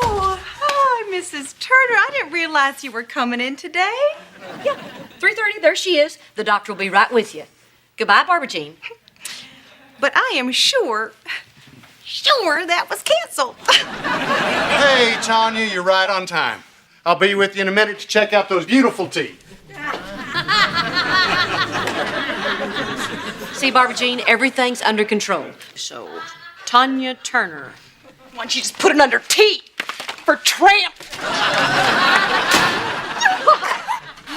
Oh, hi, Mrs. Turner. I didn't realize you were coming in today. Yeah, 3:30, there she is. The doctor will be right with you. Goodbye, Barbara Jean. But I am sure that was canceled. Hey, Tanya, you're right on time. I'll be with you in a minute to check out those beautiful teeth. See, Barbara Jean, everything's under control. So, Tanya Turner. Why don't you just put it under T for tramp?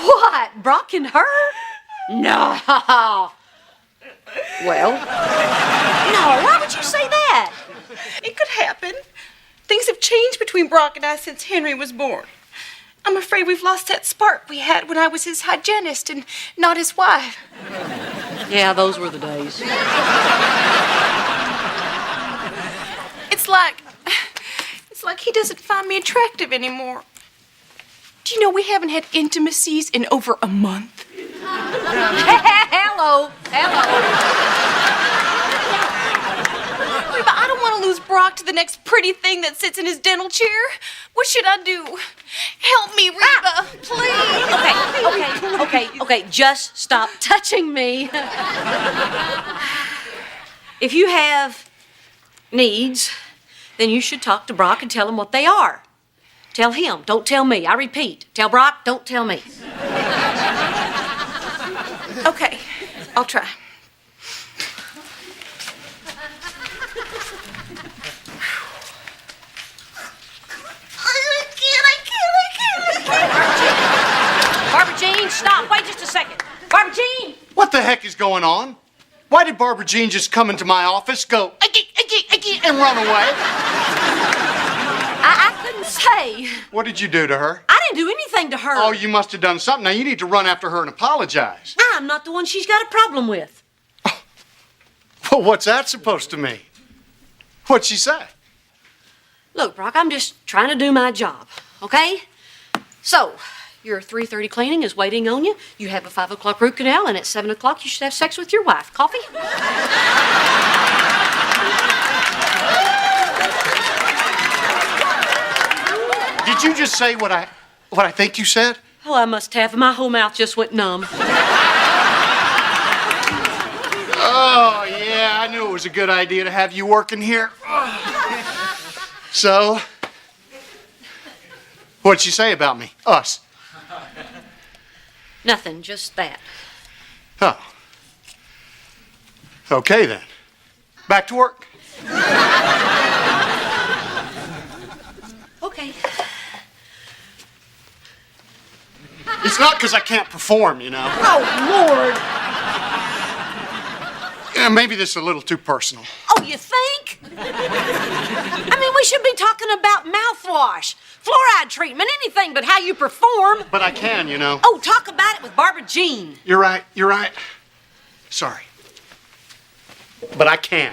What? Brock and her? No. Well, no, why would you say that? It could happen. Things have changed between Brock and I since Henry was born. I'm afraid we've lost that spark we had when I was his hygienist and not his wife. Yeah, those were the days. It's like he doesn't find me attractive anymore. Do you know we haven't had intimacies in over a month? Hello. But I don't want to lose Brock to the next pretty thing that sits in his dental chair. What should I do? Help me, Reba, please. Okay, just stop touching me. If you have needs, then you should talk to Brock and tell him what they are. Tell him, don't tell me. I repeat, tell Brock, don't tell me. Okay, I'll try. Barbara Jean, stop. Wait just a second. Barbara Jean! What the heck is going on? Why did Barbara Jean just come into my office, go, and run away? I couldn't say. What did you do to her? I didn't do anything to her. Oh, you must have done something. Now you need to run after her and apologize. I'm not the one she's got a problem with. Well, what's that supposed to mean? What'd she say? Look, Brock, I'm just trying to do my job, okay? So, your 3:30 cleaning is waiting on you. You have a 5 o'clock root canal, and at 7 o'clock you should have sex with your wife. Coffee? Did you just say what I think you said? Oh, I must have. My whole mouth just went numb. Oh, yeah, I knew it was a good idea to have you working here. So, what'd she say about me? Us? Nothing, just that. Oh. Okay, then. Back to work. Okay. It's not because I can't perform, you know. Oh, Lord. Yeah, maybe this is a little too personal. Oh, you think? I mean, we should be talking about mouthwash, fluoride treatment, anything but how you perform. But I can, you know. Oh, talk about it with Barbara Jean. You're right. Sorry. But I can.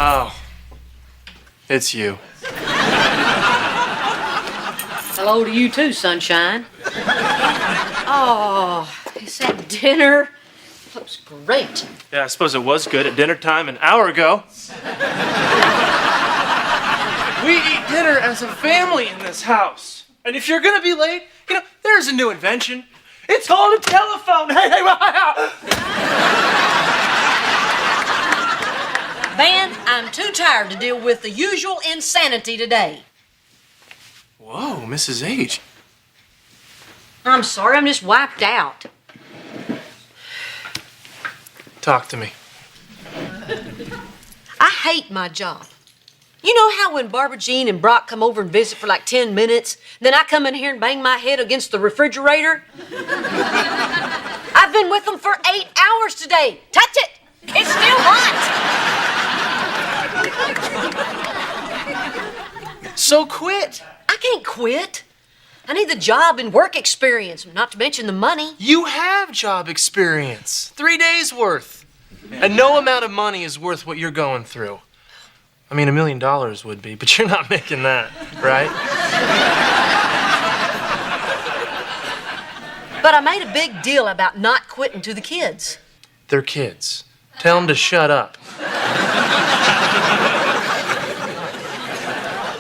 Oh, it's you. Hello to you too, sunshine. Oh, is that dinner? Looks great. Yeah, I suppose it was good at dinner time an hour ago. We eat dinner as a family in this house. And if you're gonna be late, there's a new invention. It's called a telephone. Hey, Van, I'm too tired to deal with the usual insanity today. Whoa, Mrs. H. I'm sorry, I'm just wiped out. Talk to me. I hate my job. You know how when Barbara Jean and Brock come over and visit for like 10 minutes, then I come in here and bang my head against the refrigerator? I've been with them for 8 hours today. Touch it! It's still hot! So quit. I can't quit. I need the job and work experience, not to mention the money. You have job experience. 3 days worth. And no amount of money is worth what you're going through. I mean, $1 million would be, but you're not making that, right? But I made a big deal about not quitting to the kids. They're kids. Tell them to shut up.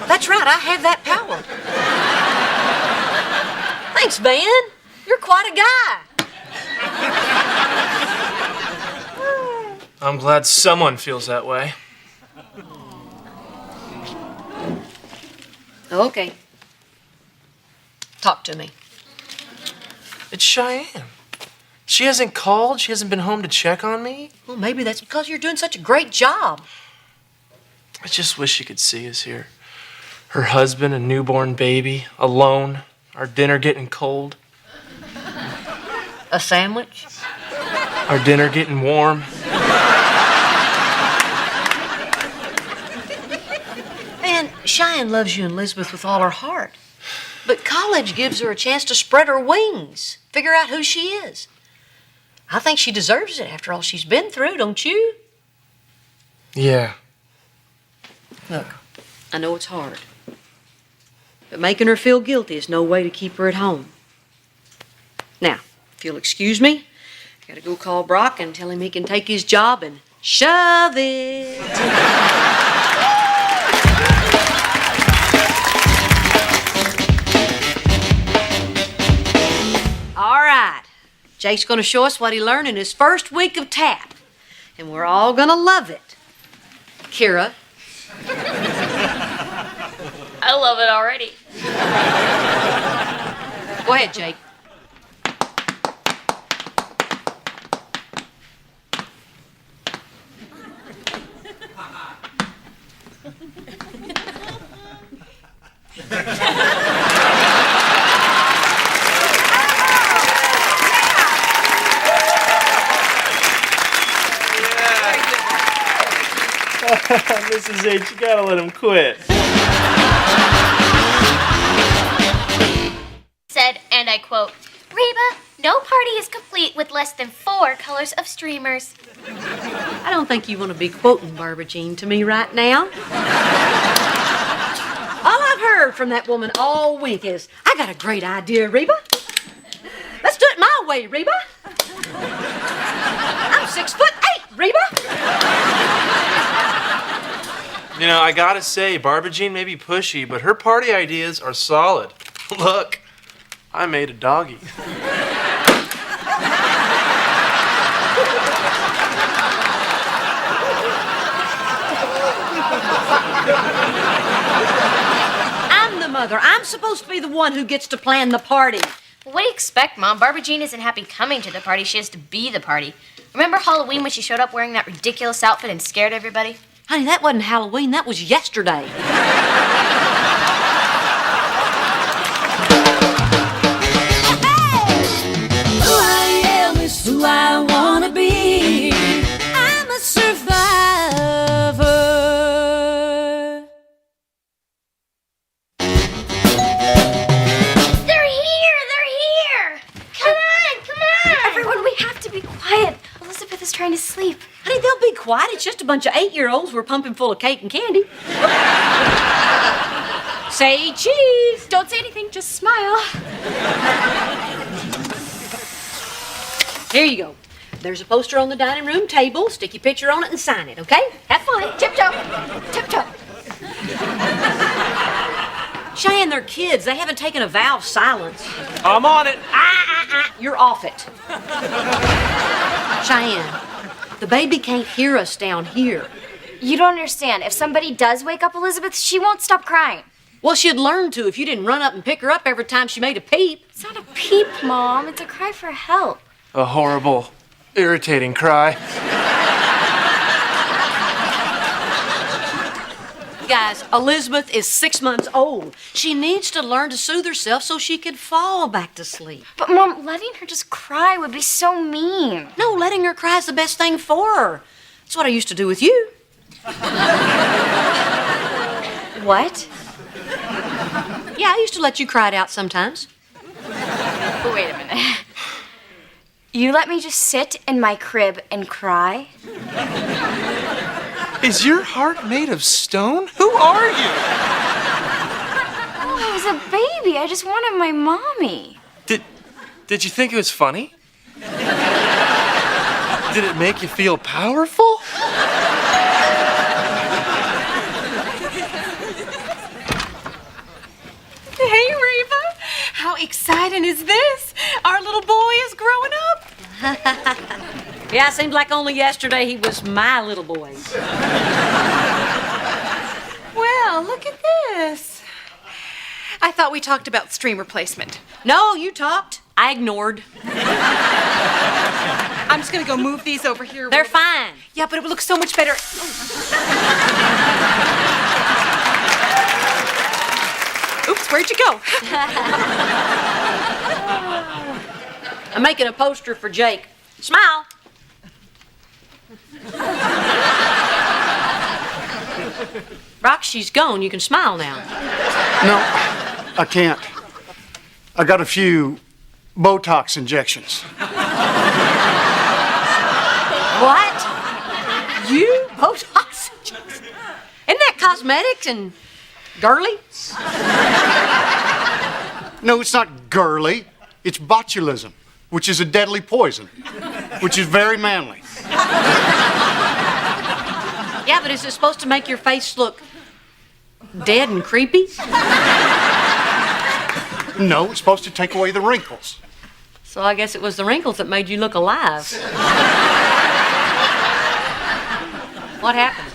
That's right, I have that power. Thanks, Van. You're quite a guy. I'm glad someone feels that way. Okay. Talk to me. It's Cheyenne. She hasn't called. She hasn't been home to check on me. Well, maybe that's because you're doing such a great job. I just wish she could see us here. Her husband, a newborn baby, alone, our dinner getting cold. A sandwich? Our dinner getting warm. Man, Cheyenne loves you and Elizabeth with all her heart. But college gives her a chance to spread her wings, figure out who she is. I think she deserves it after all she's been through, don't you? Yeah. Look, I know it's hard. But making her feel guilty is no way to keep her at home. Now, if you'll excuse me, I gotta go call Brock and tell him he can take his job and shove it. All right. Jake's gonna show us what he learned in his first week of tap. And we're all gonna love it. Kira. I love it already. Go ahead, Jake. Mrs. H, you gotta let him quit. Said, and I quote, Reba, no party is complete with less than 4 colors of streamers. I don't think you want to be quoting Barbara Jean to me right now. All I've heard from that woman all week is, I got a great idea, Reba. Let's do it my way, Reba. I'm 6'8", Reba. You know, I gotta say, Barbara Jean may be pushy, but her party ideas are solid. Look, I made a doggy. I'm the mother. I'm supposed to be the one who gets to plan the party. Well, what do you expect, Mom? Barbara Jean isn't happy coming to the party. She has to be the party. Remember Halloween when she showed up wearing that ridiculous outfit and scared everybody? Honey, that wasn't Halloween. That was yesterday. be quiet. Elizabeth is trying to sleep. Honey, they'll be quiet. It's just a bunch of 8-year-olds we're pumping full of cake and candy. Say cheese. Don't say anything, just smile. Here you go. There's a poster on the dining room table. Stick your picture on it and sign it, okay? Have fun. Tiptoe. Tiptoe. Cheyenne, they're kids. They haven't taken a vow of silence. I'm on it. You're off it. Cheyenne, the baby can't hear us down here. You don't understand. If somebody does wake up Elizabeth, she won't stop crying. Well, she'd learn to if you didn't run up and pick her up every time she made a peep. It's not a peep, Mom. It's a cry for help. A horrible, irritating cry. Guys, Elizabeth is 6 months old. She needs to learn to soothe herself so she can fall back to sleep. But, Mom, letting her just cry would be so mean. No, letting her cry is the best thing for her. That's what I used to do with you. What? Yeah, I used to let you cry it out sometimes. But wait a minute. You let me just sit in my crib and cry? Is your heart made of stone? Who are you? Oh, I was a baby. I just wanted my mommy. Did you think it was funny? Did it make you feel powerful? Hey, Reba. How exciting is this? Our little boy is growing up. Yeah, it seems like only yesterday he was my little boy. Well, look at this. I thought we talked about stream replacement. No, you talked. I ignored. I'm just gonna go move these over here. They're fine. Yeah, but it would look so much better. Oops, where'd you go? I'm making a poster for Jake. Smile. Rock, she's gone. You can smile now. No, I can't. I got a few Botox injections. What? You? Botox injections? Isn't that cosmetics and girly? No, it's not girly. It's botulism, which is a deadly poison, which is very manly. Yeah, but is it supposed to make your face look dead and creepy? No, it's supposed to take away the wrinkles. So I guess it was the wrinkles that made you look alive. What happened?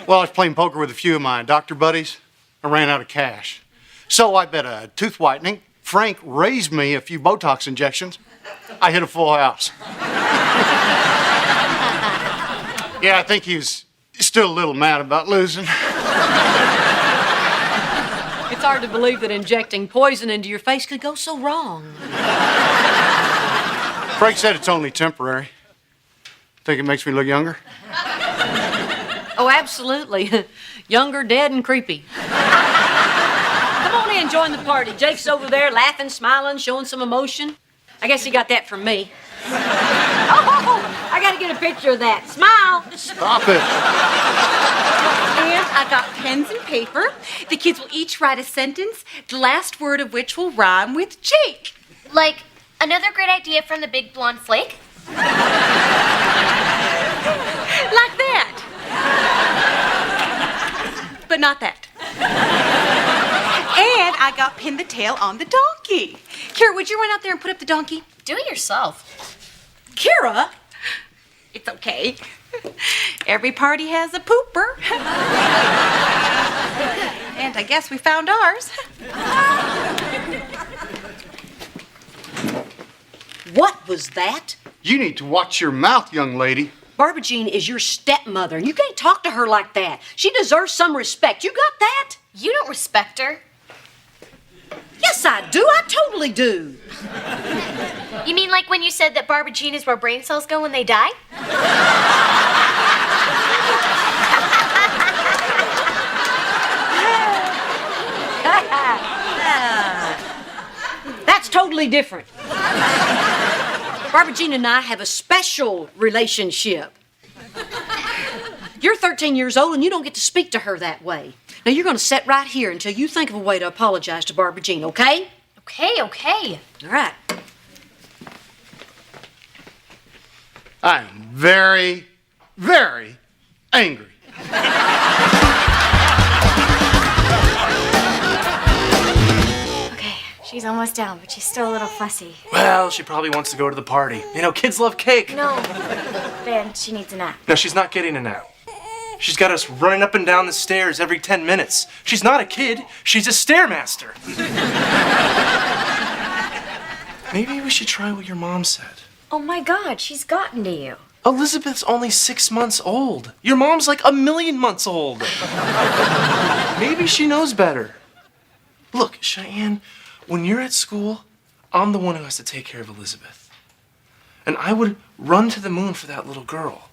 Well, I was playing poker with a few of my doctor buddies. I ran out of cash. So I bet a tooth whitening. Frank raised me a few Botox injections. I hit a full house. Yeah, I think he was still a little mad about losing. It's hard to believe that injecting poison into your face could go so wrong. Frank said it's only temporary. Think it makes me look younger? Oh, absolutely. Younger, dead, and creepy. Come on in, join the party. Jake's over there laughing, smiling, showing some emotion. I guess he got that from me. Oh, I gotta get a picture of that. Smile. Stop it. And I got pens and paper. The kids will each write a sentence, the last word of which will rhyme with Jake. Like, another great idea from the Big Blonde Flake? Like that. But not that. And I got pin the tail on the donkey. Kira, would you run out there and put up the donkey? Do it yourself. Kira? It's okay. Every party has a pooper. And I guess we found ours. What was that? You need to watch your mouth, young lady. Barbara Jean is your stepmother, and you can't talk to her like that. She deserves some respect. You got that? You don't respect her. Yes, I do. I totally do. You mean like when you said that Barbara Jean is where brain cells go when they die? That's totally different. Barbara Jean and I have a special relationship. You're 13 years old and you don't get to speak to her that way. Now you're going to sit right here until you think of a way to apologize to Barbara Jean, okay? Okay. All right. I am very, very angry. Okay, she's almost down, but she's still a little fussy. Well, she probably wants to go to the party. You know, kids love cake. No, Van, she needs a nap. No, she's not getting a nap. She's got us running up and down the stairs every 10 minutes. She's not a kid, she's a stairmaster. Maybe we should try what your mom said. Oh my God, she's gotten to you. Elizabeth's only 6 months old. Your mom's like 1,000,000 months old. Maybe she knows better. Look, Cheyenne, when you're at school, I'm the one who has to take care of Elizabeth. And I would run to the moon for that little girl.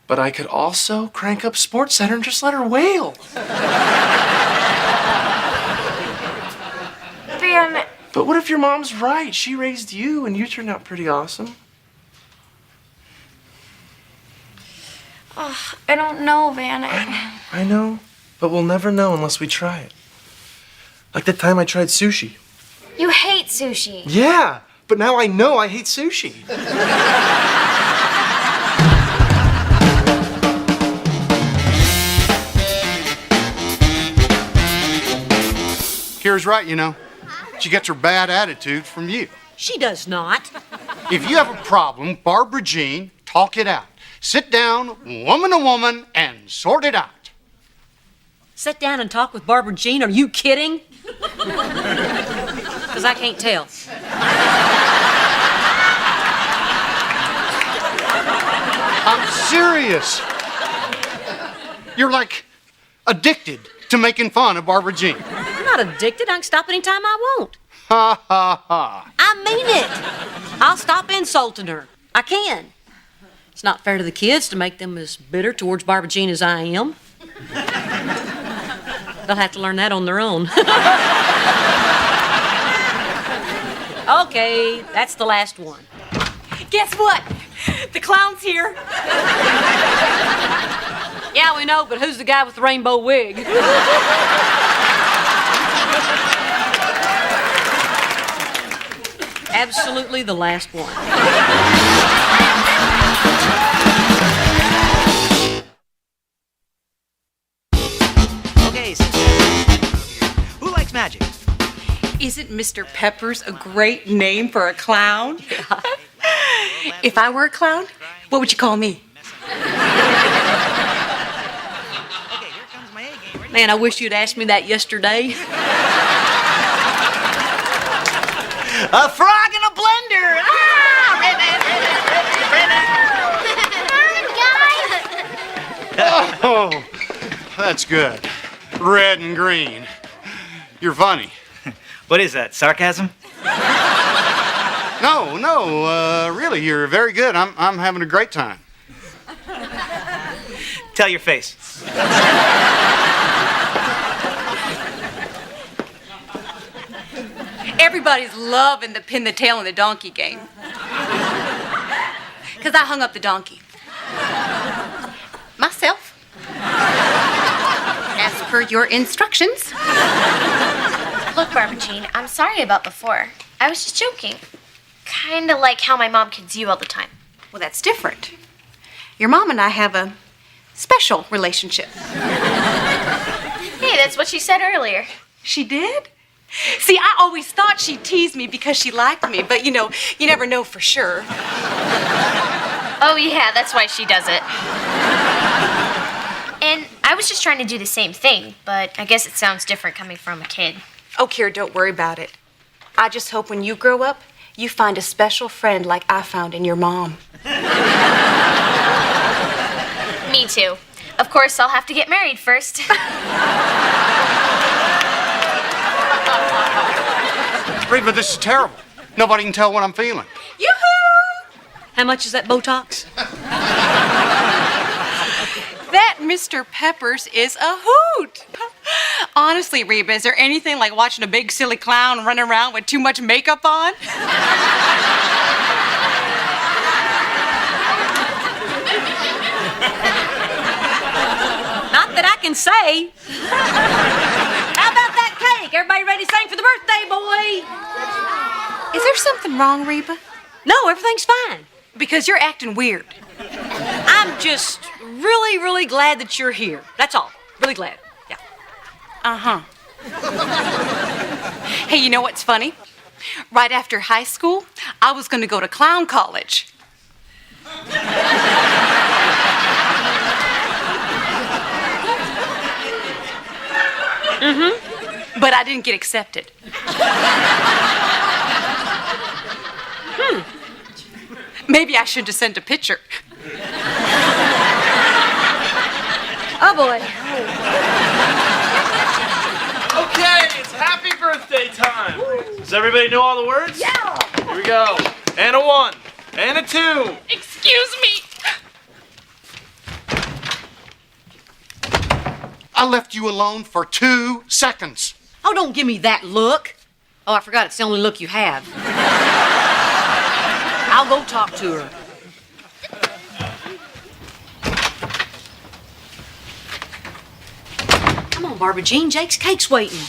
But I could also crank up Sports Center and just let her wail. Van, But what if your mom's right? She raised you and you turned out pretty awesome. Oh, I don't know, Van. I know, but we'll never know unless we try it. Like the time I tried sushi. you hate sushi. Yeah, but now I know I hate sushi. Kira's right, you know. She gets her bad attitude from you. She does not. If you have a problem, Barbara Jean, talk it out. Sit down, woman to woman, and sort it out. Sit down and talk with Barbara Jean? Are you kidding? Because I can't tell. I'm serious. You're like addicted to making fun of Barbara Jean. I'm not addicted. I can stop anytime I want. Ha ha ha. I mean it. I'll stop insulting her. I can. It's not fair to the kids to make them as bitter towards Barbara Jean as I am. They'll have to learn that on their own. Okay, that's the last one. Guess what? The clown's here. Yeah, we know, but who's the guy with the rainbow wig? Absolutely the last one. Okay, so who likes magic? Isn't Mr. Peppers a great name for a clown? If I were a clown, what would you call me? Man, I wish you'd asked me that yesterday. A frog in a blender! Oh, that's good. Red and green. You're funny. What is that, sarcasm? No, really, you're very good. I'm having a great time. Tell your face. Everybody's loving the pin the tail and the donkey game. Because I hung up the donkey. Myself. As per your instructions. Look, Barbara Jean, I'm sorry about before. I was just joking. Kinda like how my mom kids you all the time. Well, that's different. Your mom and I have a special relationship. Hey, that's what she said earlier. She did? See, I always thought she teased me because she liked me, but you know, you never know for sure. Oh, yeah, that's why she does it. And I was just trying to do the same thing, but I guess it sounds different coming from a kid. Oh, Kira, don't worry about it. I just hope when you grow up, you find a special friend like I found in your mom. Me too. Of course, I'll have to get married first. Reba, this is terrible. Nobody can tell what I'm feeling. Yoo-hoo! How much is that Botox? That Mr. Peppers is a hoot. Honestly, Reba, is there anything like watching a big silly clown run around with too much makeup on? say. How about that cake? Everybody ready to sing for the birthday boy? Is there something wrong, Reba? No, everything's fine. Because you're acting weird. I'm just really, really glad that you're here. That's all. Really glad. Yeah. Uh-huh. Hey, you know what's funny? Right after high school, I was going to go to clown college. Mm-hmm. But I didn't get accepted. Maybe I shouldn't have sent a picture. Oh, boy. Okay, it's happy birthday time. Does everybody know all the words? Yeah. Here we go. And a 1, and a 2. Excuse me. I left you alone for 2 seconds. Oh, don't give me that look. Oh, I forgot it's the only look you have. I'll go talk to her. Come on, Barbara Jean. Jake's cake's waiting.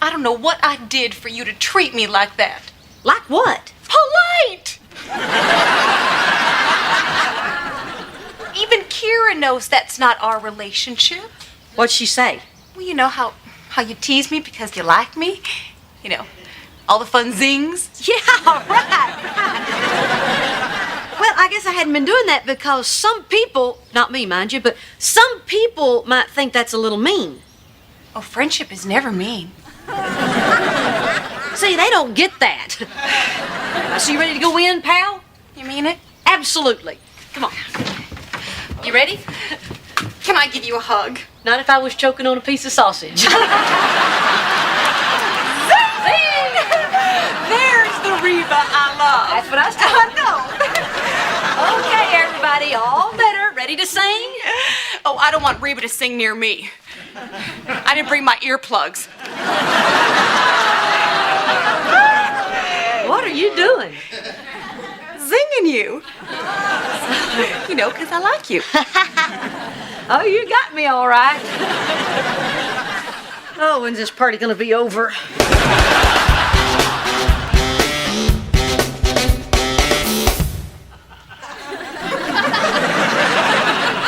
I don't know what I did for you to treat me like that. Like what? Polite! Even Kira knows that's not our relationship. What'd she say? Well, you know how you tease me because you like me? You know, all the fun zings? Yeah, right. Well, I guess I hadn't been doing that because some people, not me, mind you, but some people might think that's a little mean. Oh, friendship is never mean. See, they don't get that. So you ready to go in, pal? You mean it? Absolutely. Come on. You ready? Can I give you a hug? Not if I was choking on a piece of sausage. There's the Reba I love. That's what I was talking about. Okay, everybody, all better. Ready to sing? Oh, I don't want Reba to sing near me. I didn't bring my earplugs. What are you doing? Zinging you. You know, because I like you. Oh, you got me all right. Oh, when's this party gonna be over?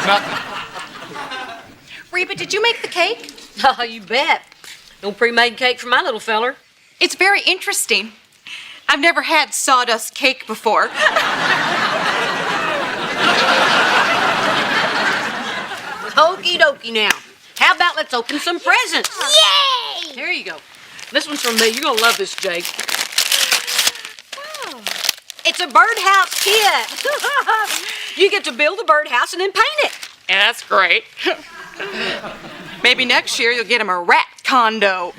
Nothing. Reba, did you make the cake? Oh, you bet. No pre-made cake for my little feller. It's very interesting. I've never had sawdust cake before. Okie dokie now. How about let's open some presents? Yay! Here you go. This one's from me. You're gonna love this, Jake. Oh. It's a birdhouse kit. You get to build a birdhouse and then paint it. Yeah, that's great. Maybe next year you'll get him a rat condo.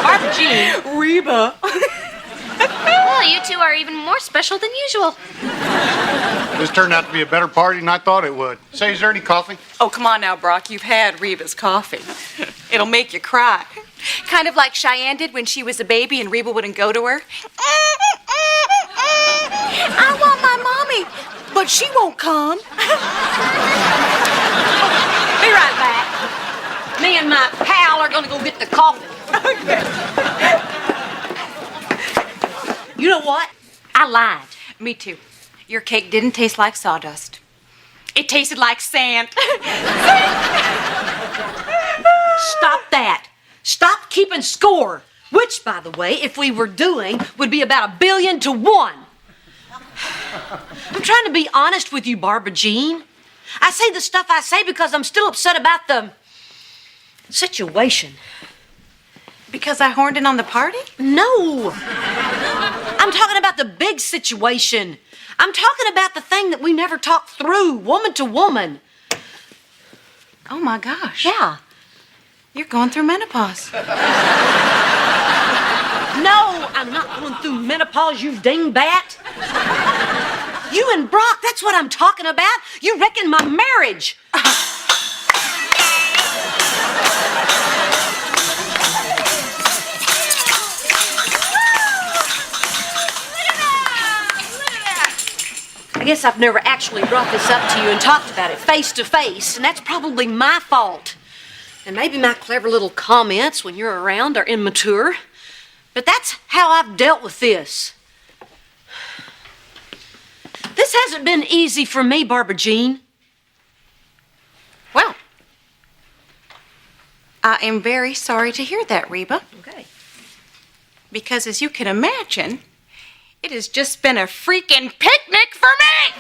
Barbara Jean. Reba. Well, you two are even more special than usual. This turned out to be a better party than I thought it would. Say, is there any coffee? Oh, come on now, Brock. You've had Reba's coffee. It'll make you cry. Kind of like Cheyenne did when she was a baby and Reba wouldn't go to her. I want my mommy, but she won't come. Be right back. Me and my pal are gonna go get the coffee. Okay. You know what? I lied. Me too. Your cake didn't taste like sawdust. It tasted like sand. Stop that. Stop keeping score. Which, by the way, if we were doing, would be about 1 billion to 1. I'm trying to be honest with you, Barbara Jean. I say the stuff I say because I'm still upset about the situation. Because I horned in on the party? No. I'm talking about the big situation. I'm talking about the thing that we never talked through, woman to woman. Oh my gosh. Yeah. You're going through menopause. No, I'm not going through menopause, you dingbat. You and Brock, that's what I'm talking about. You wrecking my marriage. guess I've never actually brought this up to you and talked about it face to face, and that's probably my fault. And maybe my clever little comments when you're around are immature, but that's how I've dealt with this. This hasn't been easy for me, Barbara Jean. Well, I am very sorry to hear that, Reba. Okay. Because as you can imagine, it has just been a freaking picnic for me!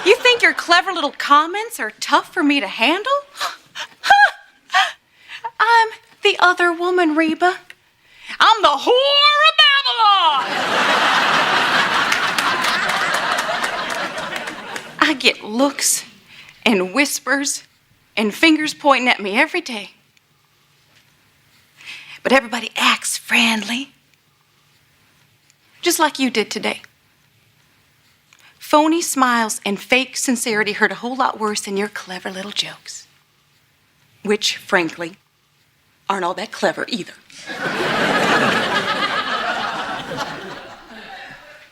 You think your clever little comments are tough for me to handle? I'm the other woman, Reba. I'm the whore of Babylon! I get looks and whispers and fingers pointing at me every day. But everybody acts friendly. Just like you did today. Phony smiles and fake sincerity hurt a whole lot worse than your clever little jokes. Which, frankly, aren't all that clever either.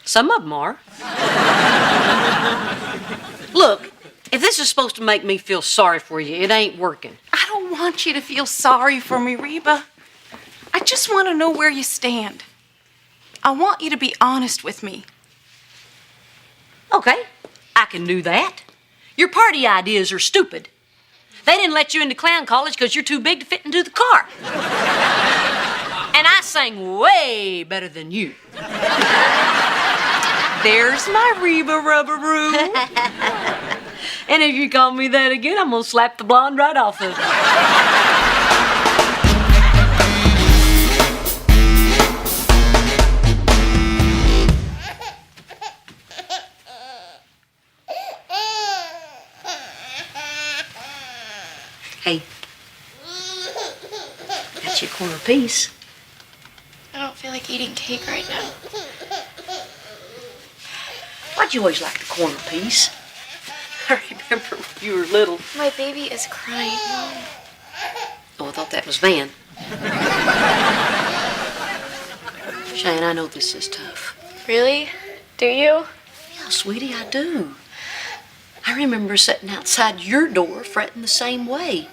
Some of them are. Look, if this is supposed to make me feel sorry for you, it ain't working. I don't want you to feel sorry for me, Reba. I just want to know where you stand. I want you to be honest with me. Okay, I can do that. Your party ideas are stupid. They didn't let you into clown college because you're too big to fit into the car. And I sang way better than you. There's my Reba rubberoo. And if you call me that again, I'm gonna slap the blonde right off of it. Hey, got you a corner piece. I don't feel like eating cake right now. Why'd you always like the corner piece? I remember when you were little. My baby is crying, Mom. Oh, I thought that was Van. Shane, I know this is tough. Really? Do you? Yeah, sweetie, I do. I remember sitting outside your door fretting the same way.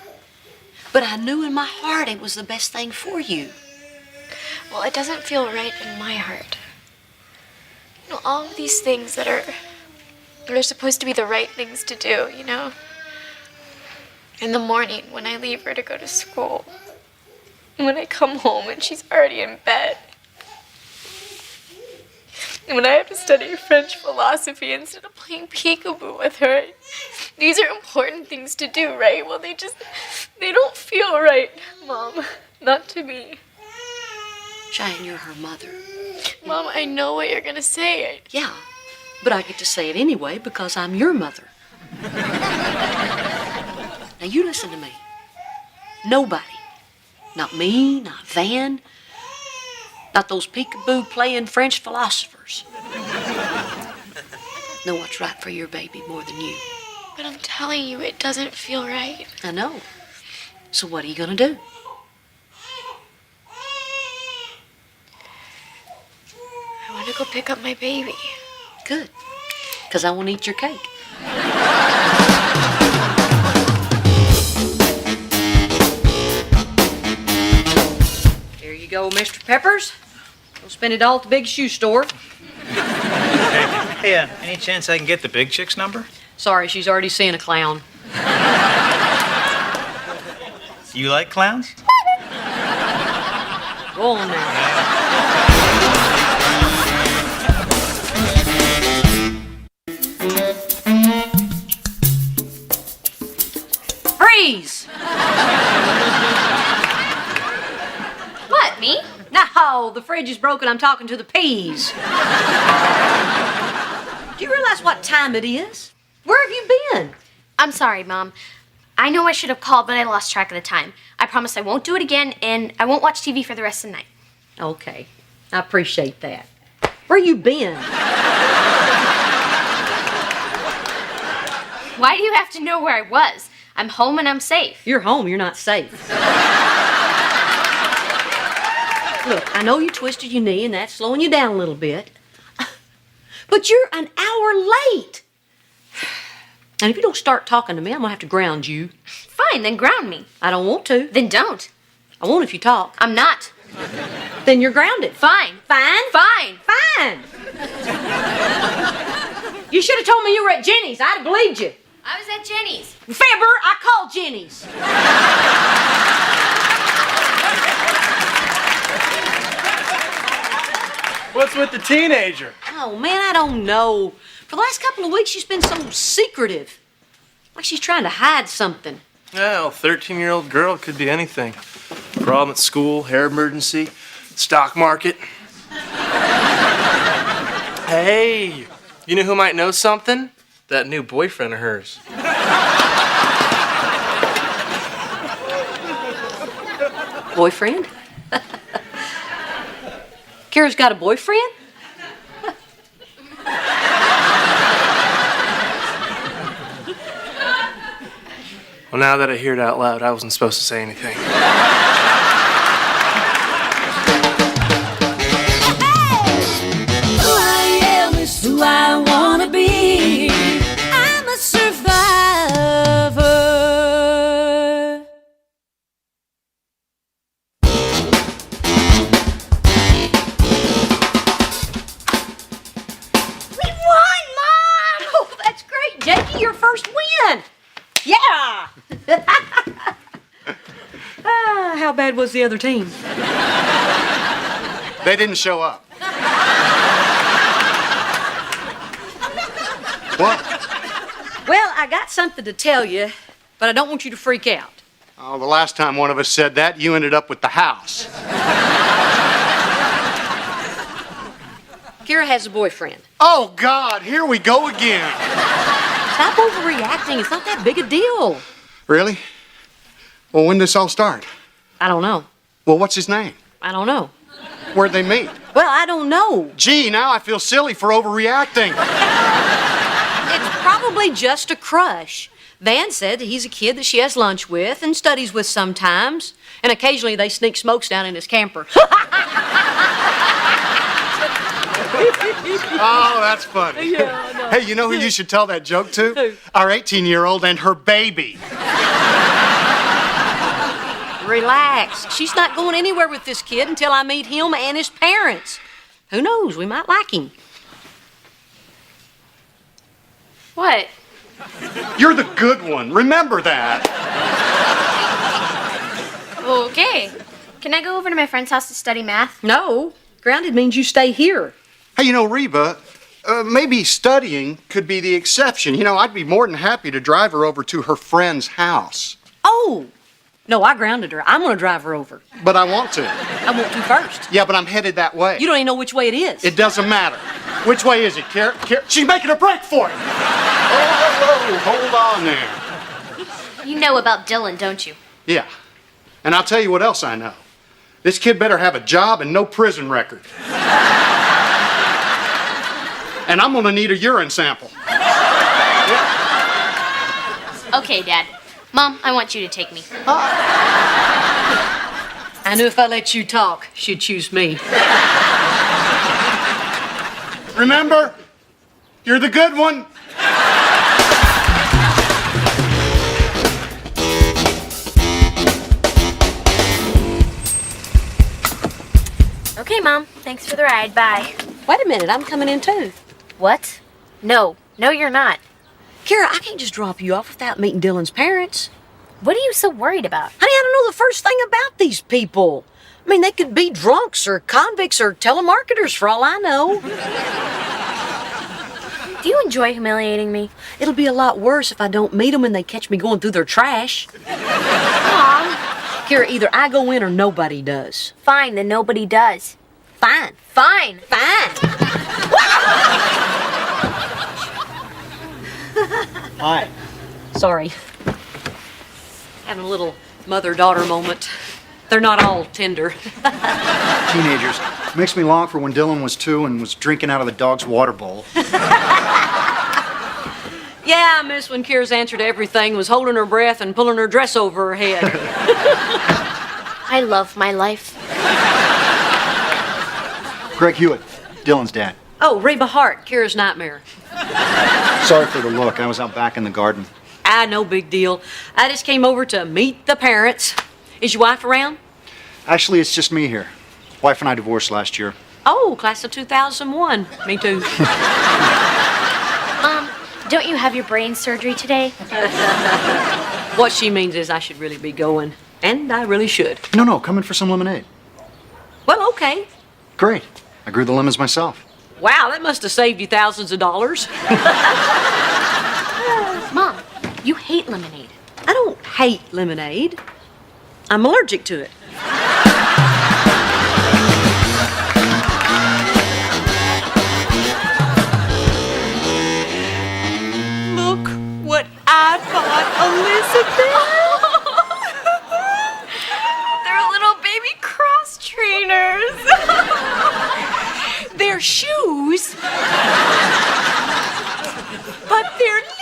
But I knew in my heart it was the best thing for you. Well, it doesn't feel right in my heart. You know, all of these things that are supposed to be the right things to do, you know? In the morning when I leave her to go to school. And when I come home and she's already in bed. And when I have to study French philosophy instead of playing peekaboo with her. These are important things to do, right? Well, they don't feel right, Mom. Not to me. Cheyenne, you're her mother. Mom, I know what you're gonna say. Yeah, but I get to say it anyway because I'm your mother. Now you listen to me. Nobody, not me, not Van, not those peekaboo playing French philosophers, know what's right for your baby more than you. But I'm telling you, it doesn't feel right. I know. So what are you gonna do? I want to go pick up my baby. Good, because I want to eat your cake. Here you go, Mr. Peppers. Go spend it all at the big shoe store. Hey, any chance I can get the big chick's number? Sorry, she's already seen a clown. You like clowns? Go on now. Freeze! What, me? No, the fridge is broken. I'm talking to the peas. Do you realize what time it is? Where have you been? I'm sorry, Mom. I know I should have called, but I lost track of the time. I promise I won't do it again, and I won't watch TV for the rest of the night. Okay, I appreciate that. Where you been? Why do you have to know where I was? I'm home and I'm safe. You're home, you're not safe. Look, I know you twisted your knee and that's slowing you down a little bit. But you're an hour late. And if you don't start talking to me, I'm gonna have to ground you. Fine, then ground me. I don't want to. Then don't. I won't if you talk. I'm not. Then you're grounded. Fine. Fine? Fine. Fine. You should have told me you were at Jenny's. I'd have believed you. I was at Jenny's. Fibber, I called Jenny's. What's with the teenager? Oh, man, I don't know. For the last couple of weeks, she's been so secretive. Like she's trying to hide something. Well, 13-year-old girl could be anything. Problem at school, hair emergency, stock market. Hey, you know who might know something? That new boyfriend of hers. Boyfriend? Kara's got a boyfriend? Well, now that I hear it out loud, I wasn't supposed to say anything. Who I am is who I wanna be. I'm a survivor. We won, Mom! Oh, that's great, Jakey, your first win. Yeah! How bad was the other team? They didn't show up. What? Well, I got something to tell you, but I don't want you to freak out. Oh, the last time one of us said that, you ended up with the house. Kara has a boyfriend. Oh, God, here we go again. Stop overreacting. It's not that big a deal. Really? Well, when did this all start? I don't know. Well, what's his name? I don't know. Where'd they meet? Well, I don't know. Gee, now I feel silly for overreacting. It's probably just a crush. Van said that he's a kid that she has lunch with and studies with sometimes, and occasionally they sneak smokes down in his camper. Oh, that's funny. Yeah, I know. Hey, you know who you should tell that joke to? Who? Our 18-year-old and her baby. Relax. She's not going anywhere with this kid until I meet him and his parents. Who knows? We might like him. What? You're the good one. Remember that. Okay. Can I go over to my friend's house to study math? No. Grounded means you stay here. Hey, you know, Reba, maybe studying could be the exception. You know, I'd be more than happy to drive her over to her friend's house. Oh. No, I grounded her. I'm going to drive her over. But I want to. I want to first. Yeah, but I'm headed that way. You don't even know which way it is. It doesn't matter. Which way is it, Kara? She's making a break for it. Oh, hold on there. You know about Dylan, don't you? Yeah. And I'll tell you what else I know. This kid better have a job and no prison record. And I'm gonna need a urine sample. Okay, Dad. Mom, I want you to take me. I knew if I let you talk, she'd choose me. Remember, you're the good one. Okay, Mom. Thanks for the ride. Bye. Wait a minute, I'm coming in too. What? No. No, you're not. Kara, I can't just drop you off without meeting Dylan's parents. What are you so worried about? Honey, I don't know the first thing about these people. I mean, they could be drunks or convicts or telemarketers for all I know. Do you enjoy humiliating me? It'll be a lot worse if I don't meet them and they catch me going through their trash. Mom. Kara, either I go in or nobody does. Fine, then nobody does. Fine. Fine. Fine. Hi. Sorry. Having a little mother-daughter moment. They're not all tender. Teenagers. Makes me long for when Dylan was 2 and was drinking out of the dog's water bowl. Yeah, I miss when Kira's answer to everything was holding her breath and pulling her dress over her head. I love my life. Greg Hewitt, Dylan's dad. Oh, Reba Hart, Kira's nightmare. Sorry for the look. I was out back in the garden. No big deal. I just came over to meet the parents. Is your wife around? Actually, it's just me here. Wife and I divorced last year. Oh, class of 2001. Me too. Mom, don't you have your brain surgery today? What she means is I should really be going. And I really should. No, come in for some lemonade. Well, okay. Great. I grew the lemons myself. Wow, that must have saved you thousands of dollars. Mom, you hate lemonade. I don't hate lemonade. I'm allergic to it. Look what I bought Elizabeth. They're little baby cross trainers. They're shoes, but they're little.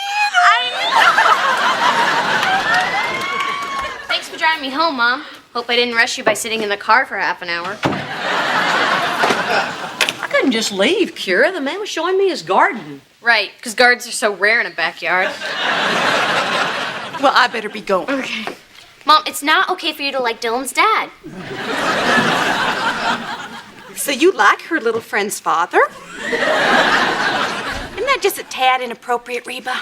Thanks for driving me home, Mom. Hope I didn't rush you by sitting in the car for half an hour. I couldn't just leave, Kira. The man was showing me his garden. Right, because gardens are so rare in a backyard. Well, I better be going. Okay. Mom, it's not okay for you to like Dylan's dad. So you like her little friend's father? Isn't that just a tad inappropriate, Reba?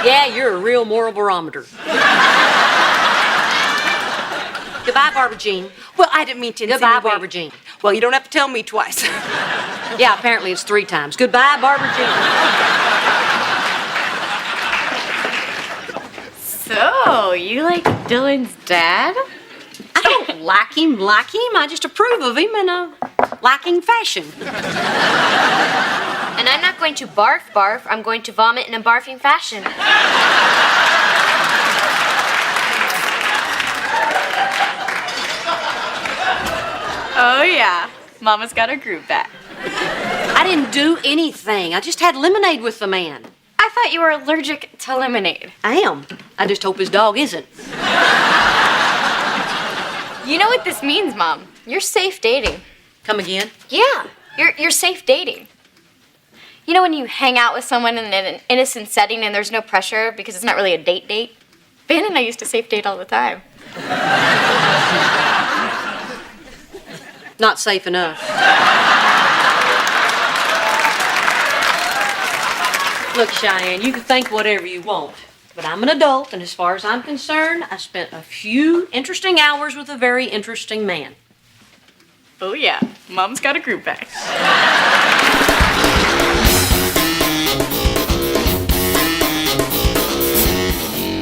Yeah, you're a real moral barometer. Goodbye, Barbara Jean. Well, I didn't mean to insinuate. Goodbye, Barbara Jean. Well, you don't have to tell me twice. Yeah, apparently it's 3 times. Goodbye, Barbara Jean. So, you like Dylan's dad? I don't like him. I just approve of him in a liking fashion. And I'm not going to barf. I'm going to vomit in a barfing fashion. Oh, yeah. Mama's got her groove back. I didn't do anything. I just had lemonade with the man. I thought you were allergic to lemonade. I am. I just hope his dog isn't. You know what this means, Mom? You're safe dating. Come again? Yeah, you're safe dating. You know when you hang out with someone in an innocent setting and there's no pressure because it's not really a date? Ben and I used to safe date all the time. Not safe enough. Look, Cheyenne, you can think whatever you want, but I'm an adult, and as far as I'm concerned, I spent a few interesting hours with a very interesting man. Oh, yeah. Mom's got a groove back.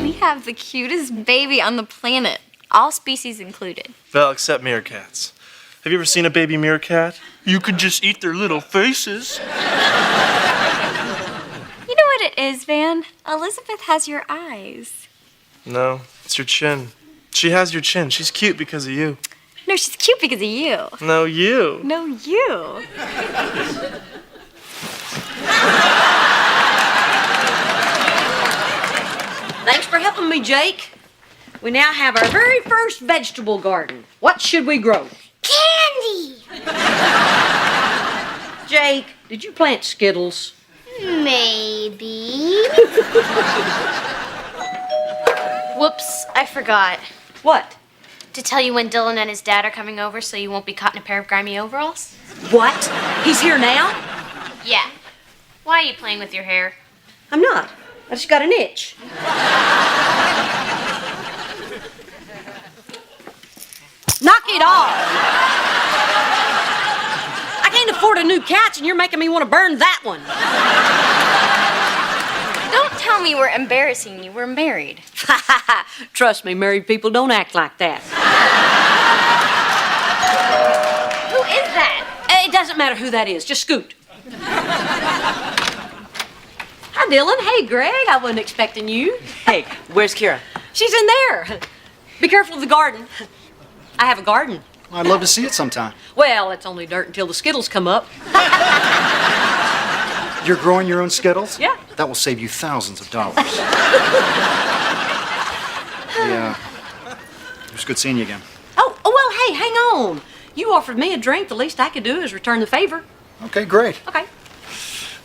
We have the cutest baby on the planet, all species included. Well, except meerkats. Have you ever seen a baby meerkat? You could just eat their little faces. You know what it is, Van? Elizabeth has your eyes. No, it's your chin. She has your chin. She's cute because of you. No, she's cute because of you. No, you. No, you. Thanks for helping me, Jake. We now have our very first vegetable garden. What should we grow? Candy! Jake, did you plant Skittles? Maybe. Whoops, I forgot. What? To tell you when Dylan and his dad are coming over so you won't be caught in a pair of grimy overalls. What? He's here now? Yeah. Why are you playing with your hair? I'm not. I just got an itch. Knock it off! I can't afford a new couch and you're making me want to burn that one. Don't tell me we're embarrassing you. We're married. Trust me, married people don't act like that. Who is that? It doesn't matter who that is. Just scoot. Hi, Dylan. Hey, Greg. I wasn't expecting you. Hey, where's Kira? She's in there. Be careful of the garden. I have a garden. I'd love to see it sometime. Well, it's only dirt until the Skittles come up. You're growing your own Skittles? Yeah. That will save you thousands of dollars. Yeah. It was good seeing you again. Oh, well, hey, hang on. You offered me a drink. The least I could do is return the favor. Okay, great. Okay.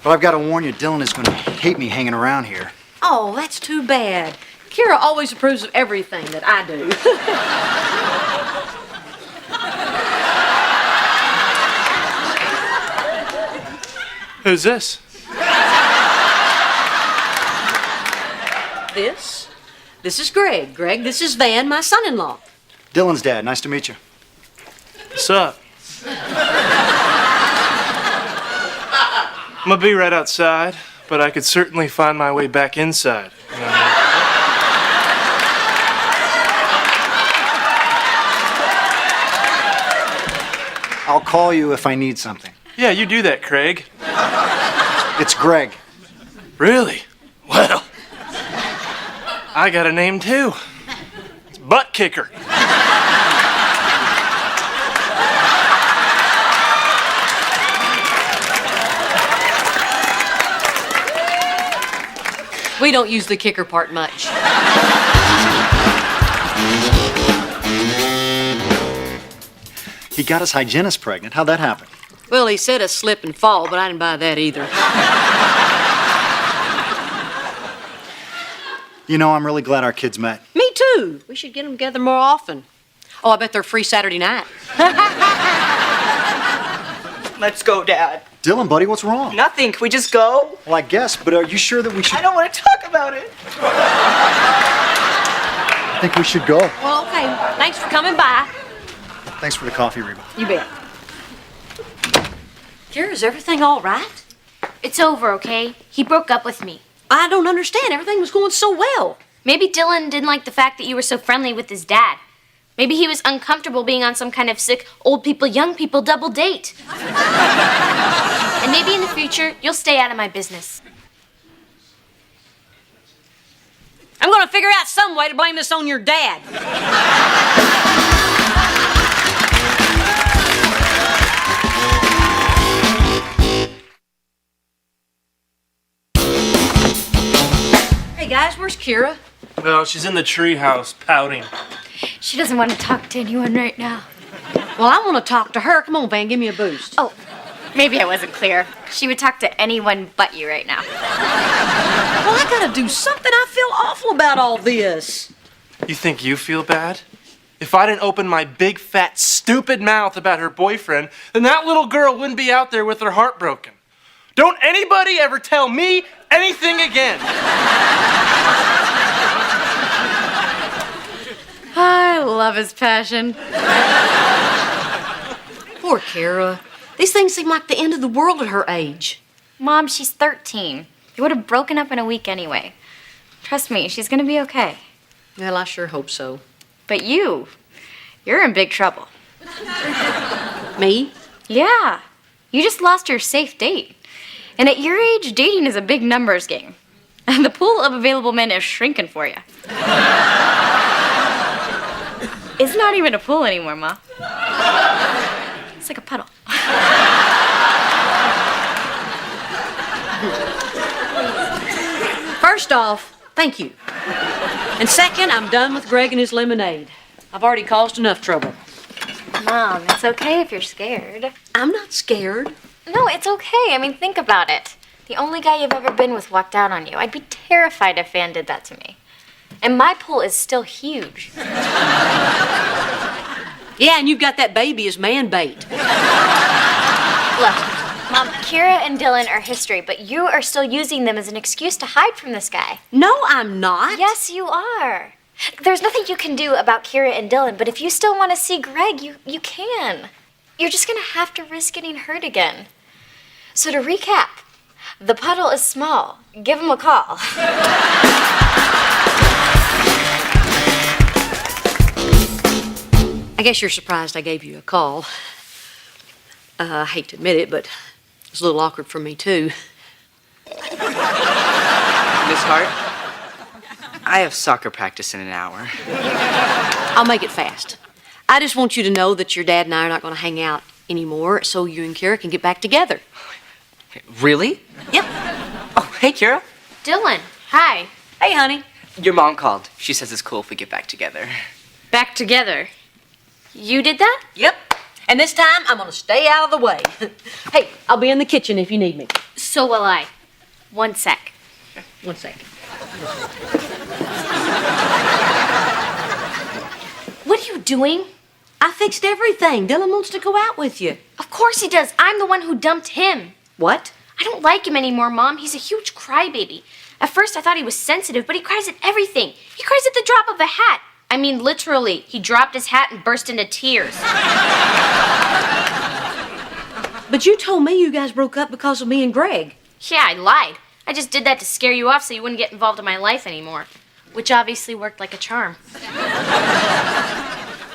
But I've got to warn you, Dylan is going to hate me hanging around here. Oh, that's too bad. Kira always approves of everything that I do. Who's this? This is Greg. Greg, this is Van, my son-in-law. Dylan's dad. Nice to meet you. What's up? I'm gonna be right outside, but I could certainly find my way back inside. I'll call you if I need something. Yeah, you do that, Craig. It's Greg. Really? Well, I got a name too. It's Butt Kicker. We don't use the kicker part much. He got his hygienist pregnant. How'd that happen? Well, he said a slip and fall, but I didn't buy that either. You know, I'm really glad our kids met. Me too. We should get them together more often. Oh, I bet they're free Saturday night. Let's go, Dad. Dylan, buddy, what's wrong? Nothing. Can we just go? Well, I guess, but are you sure that we should... I don't want to talk about it. I think we should go. Well, okay. Thanks for coming by. Thanks for the coffee, Reba. You bet. Kira, is everything all right? It's over, okay? He broke up with me. I don't understand. Everything was going so well. Maybe Dylan didn't like the fact that you were so friendly with his dad. Maybe he was uncomfortable being on some kind of sick old people, young people double date. And maybe in the future, you'll stay out of my business. I'm going to figure out some way to blame this on your dad. Hey guys, where's Kira? Well, she's in the treehouse pouting. She doesn't want to talk to anyone right now. Well, I want to talk to her. Come on, Van, give me a boost. Oh, maybe I wasn't clear. She would talk to anyone but you right now. Well, I gotta do something. I feel awful about all this. You think you feel bad? If I didn't open my big, fat, stupid mouth about her boyfriend, then that little girl wouldn't be out there with her heart broken. Don't anybody ever tell me anything again. I love his passion. Poor Kara. These things seem like the end of the world at her age. Mom, she's 13. They would have broken up in a week anyway. Trust me, she's gonna be okay. Well, I sure hope so. But you're in big trouble. Me? Yeah. You just lost your safe date. And at your age, dating is a big numbers game. And the pool of available men is shrinking for you. It's not even a pool anymore, Ma. It's like a puddle. First off, thank you. And second, I'm done with Greg and his lemonade. I've already caused enough trouble. Mom, it's okay if you're scared. I'm not scared. No, it's okay. I mean, think about it. The only guy you've ever been with walked out on you. I'd be terrified if Van did that to me. And my pool is still huge. Yeah, and you've got that baby as man bait. Look, Mom, Kira and Dylan are history, but you are still using them as an excuse to hide from this guy. No, I'm not. Yes, you are. There's nothing you can do about Kira and Dylan, but if you still want to see Greg, you can. You're just going to have to risk getting hurt again. So to recap, the puddle is small. Give him a call. I guess you're surprised I gave you a call. I hate to admit it, but it's a little awkward for me, too. Miss Hart, I have soccer practice in an hour. I'll make it fast. I just want you to know that your dad and I are not going to hang out anymore, so you and Kira can get back together. Really? Yep. Oh, hey, Kira. Dylan, hi. Hey, honey. Your mom called. She says it's cool if we get back together. Back together. You did that? Yep. And this time, I'm gonna stay out of the way. Hey, I'll be in the kitchen if you need me. So will I. 1 sec. 1 sec. What are you doing? I fixed everything. Dylan wants to go out with you. Of course he does. I'm the one who dumped him. What? I don't like him anymore, Mom. He's a huge crybaby. At first I thought he was sensitive, but he cries at everything. He cries at the drop of a hat. I mean, literally. He dropped his hat and burst into tears. But you told me you guys broke up because of me and Greg. Yeah, I lied. I just did that to scare you off so you wouldn't get involved in my life anymore. Which obviously worked like a charm.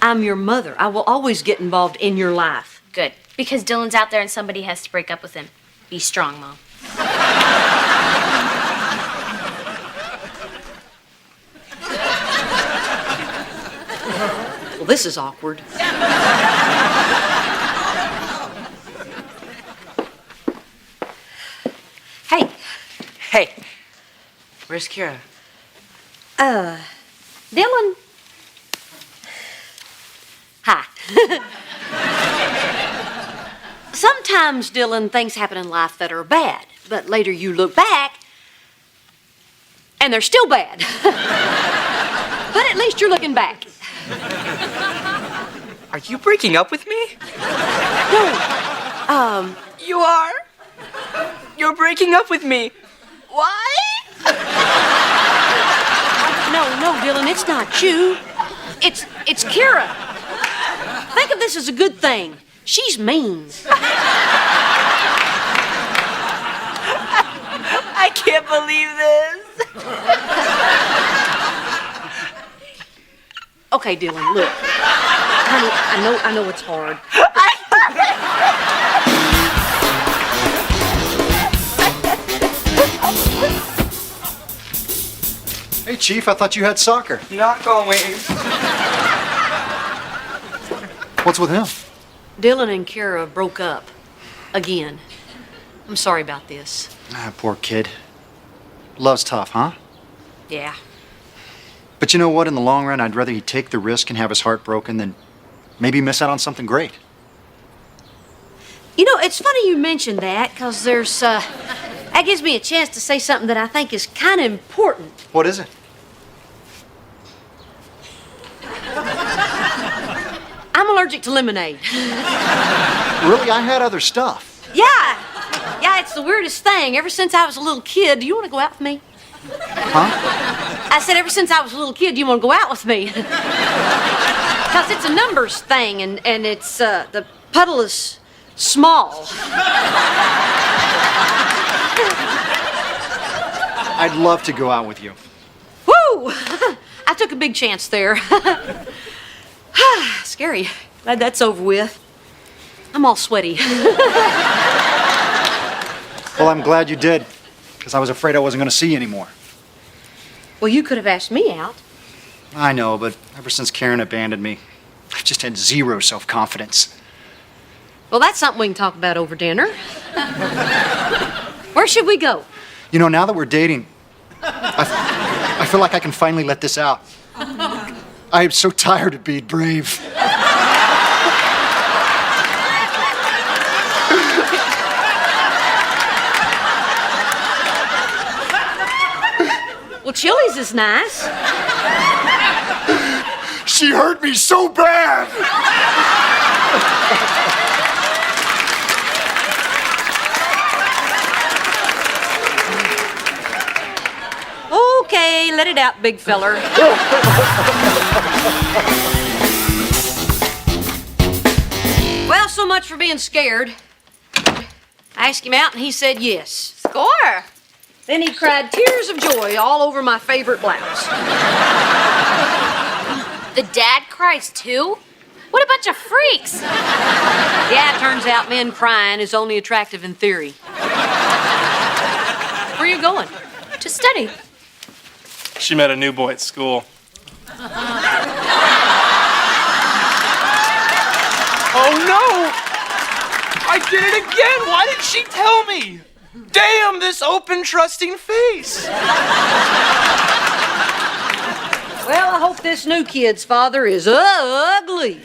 I'm your mother. I will always get involved in your life. Good. Because Dylan's out there and somebody has to break up with him. Be strong, Mom. Well, this is awkward. Hey. Hey. Where's Kira? Dylan. Hi. Sometimes, Dylan, things happen in life that are bad, but later you look back and they're still bad. But at least you're looking back. Are you breaking up with me? No. You are? You're breaking up with me. Why? No, Dylan, it's not you. It's Kira. Think of this as a good thing. She's mean. I can't believe this. Okay, Dylan, look. Honey, I know it's hard. Hey, Chief, I thought you had soccer. Not always. What's with him? Dylan and Kara broke up. Again. I'm sorry about this. Ah, poor kid. Love's tough, huh? Yeah. But you know what? In the long run, I'd rather he take the risk and have his heart broken than maybe miss out on something great. You know, it's funny you mentioned that, because that gives me a chance to say something that I think is kind of important. What is it? I'm allergic to lemonade. Really? I had other stuff. Yeah, it's the weirdest thing. Ever since I was a little kid, do you want to go out with me? Huh? I said, ever since I was a little kid, do you want to go out with me? Because it's a numbers thing, and it's, the puddle is small. I'd love to go out with you. Woo! I took a big chance there. Scary. Glad that's over with. I'm all sweaty. Well, I'm glad you did, because I was afraid I wasn't going to see you anymore. Well, you could have asked me out. I know, but ever since Karen abandoned me, I've just had zero self-confidence. Well, that's something we can talk about over dinner. Where should we go? You know, now that we're dating, I feel like I can finally let this out. I am so tired of being brave. Well, Chili's is nice. She hurt me so bad. Okay, let it out, big feller. Well, so much for being scared. I asked him out and he said yes. Score! Then he cried tears of joy all over my favorite blouse. The dad cries too? What a bunch of freaks! Yeah, it turns out men crying is only attractive in theory. Where are you going? To study. She met a new boy at school. Oh no! I did it again! Why didn't she tell me? Damn, this open, trusting face! Well, I hope this new kid's father is ugly.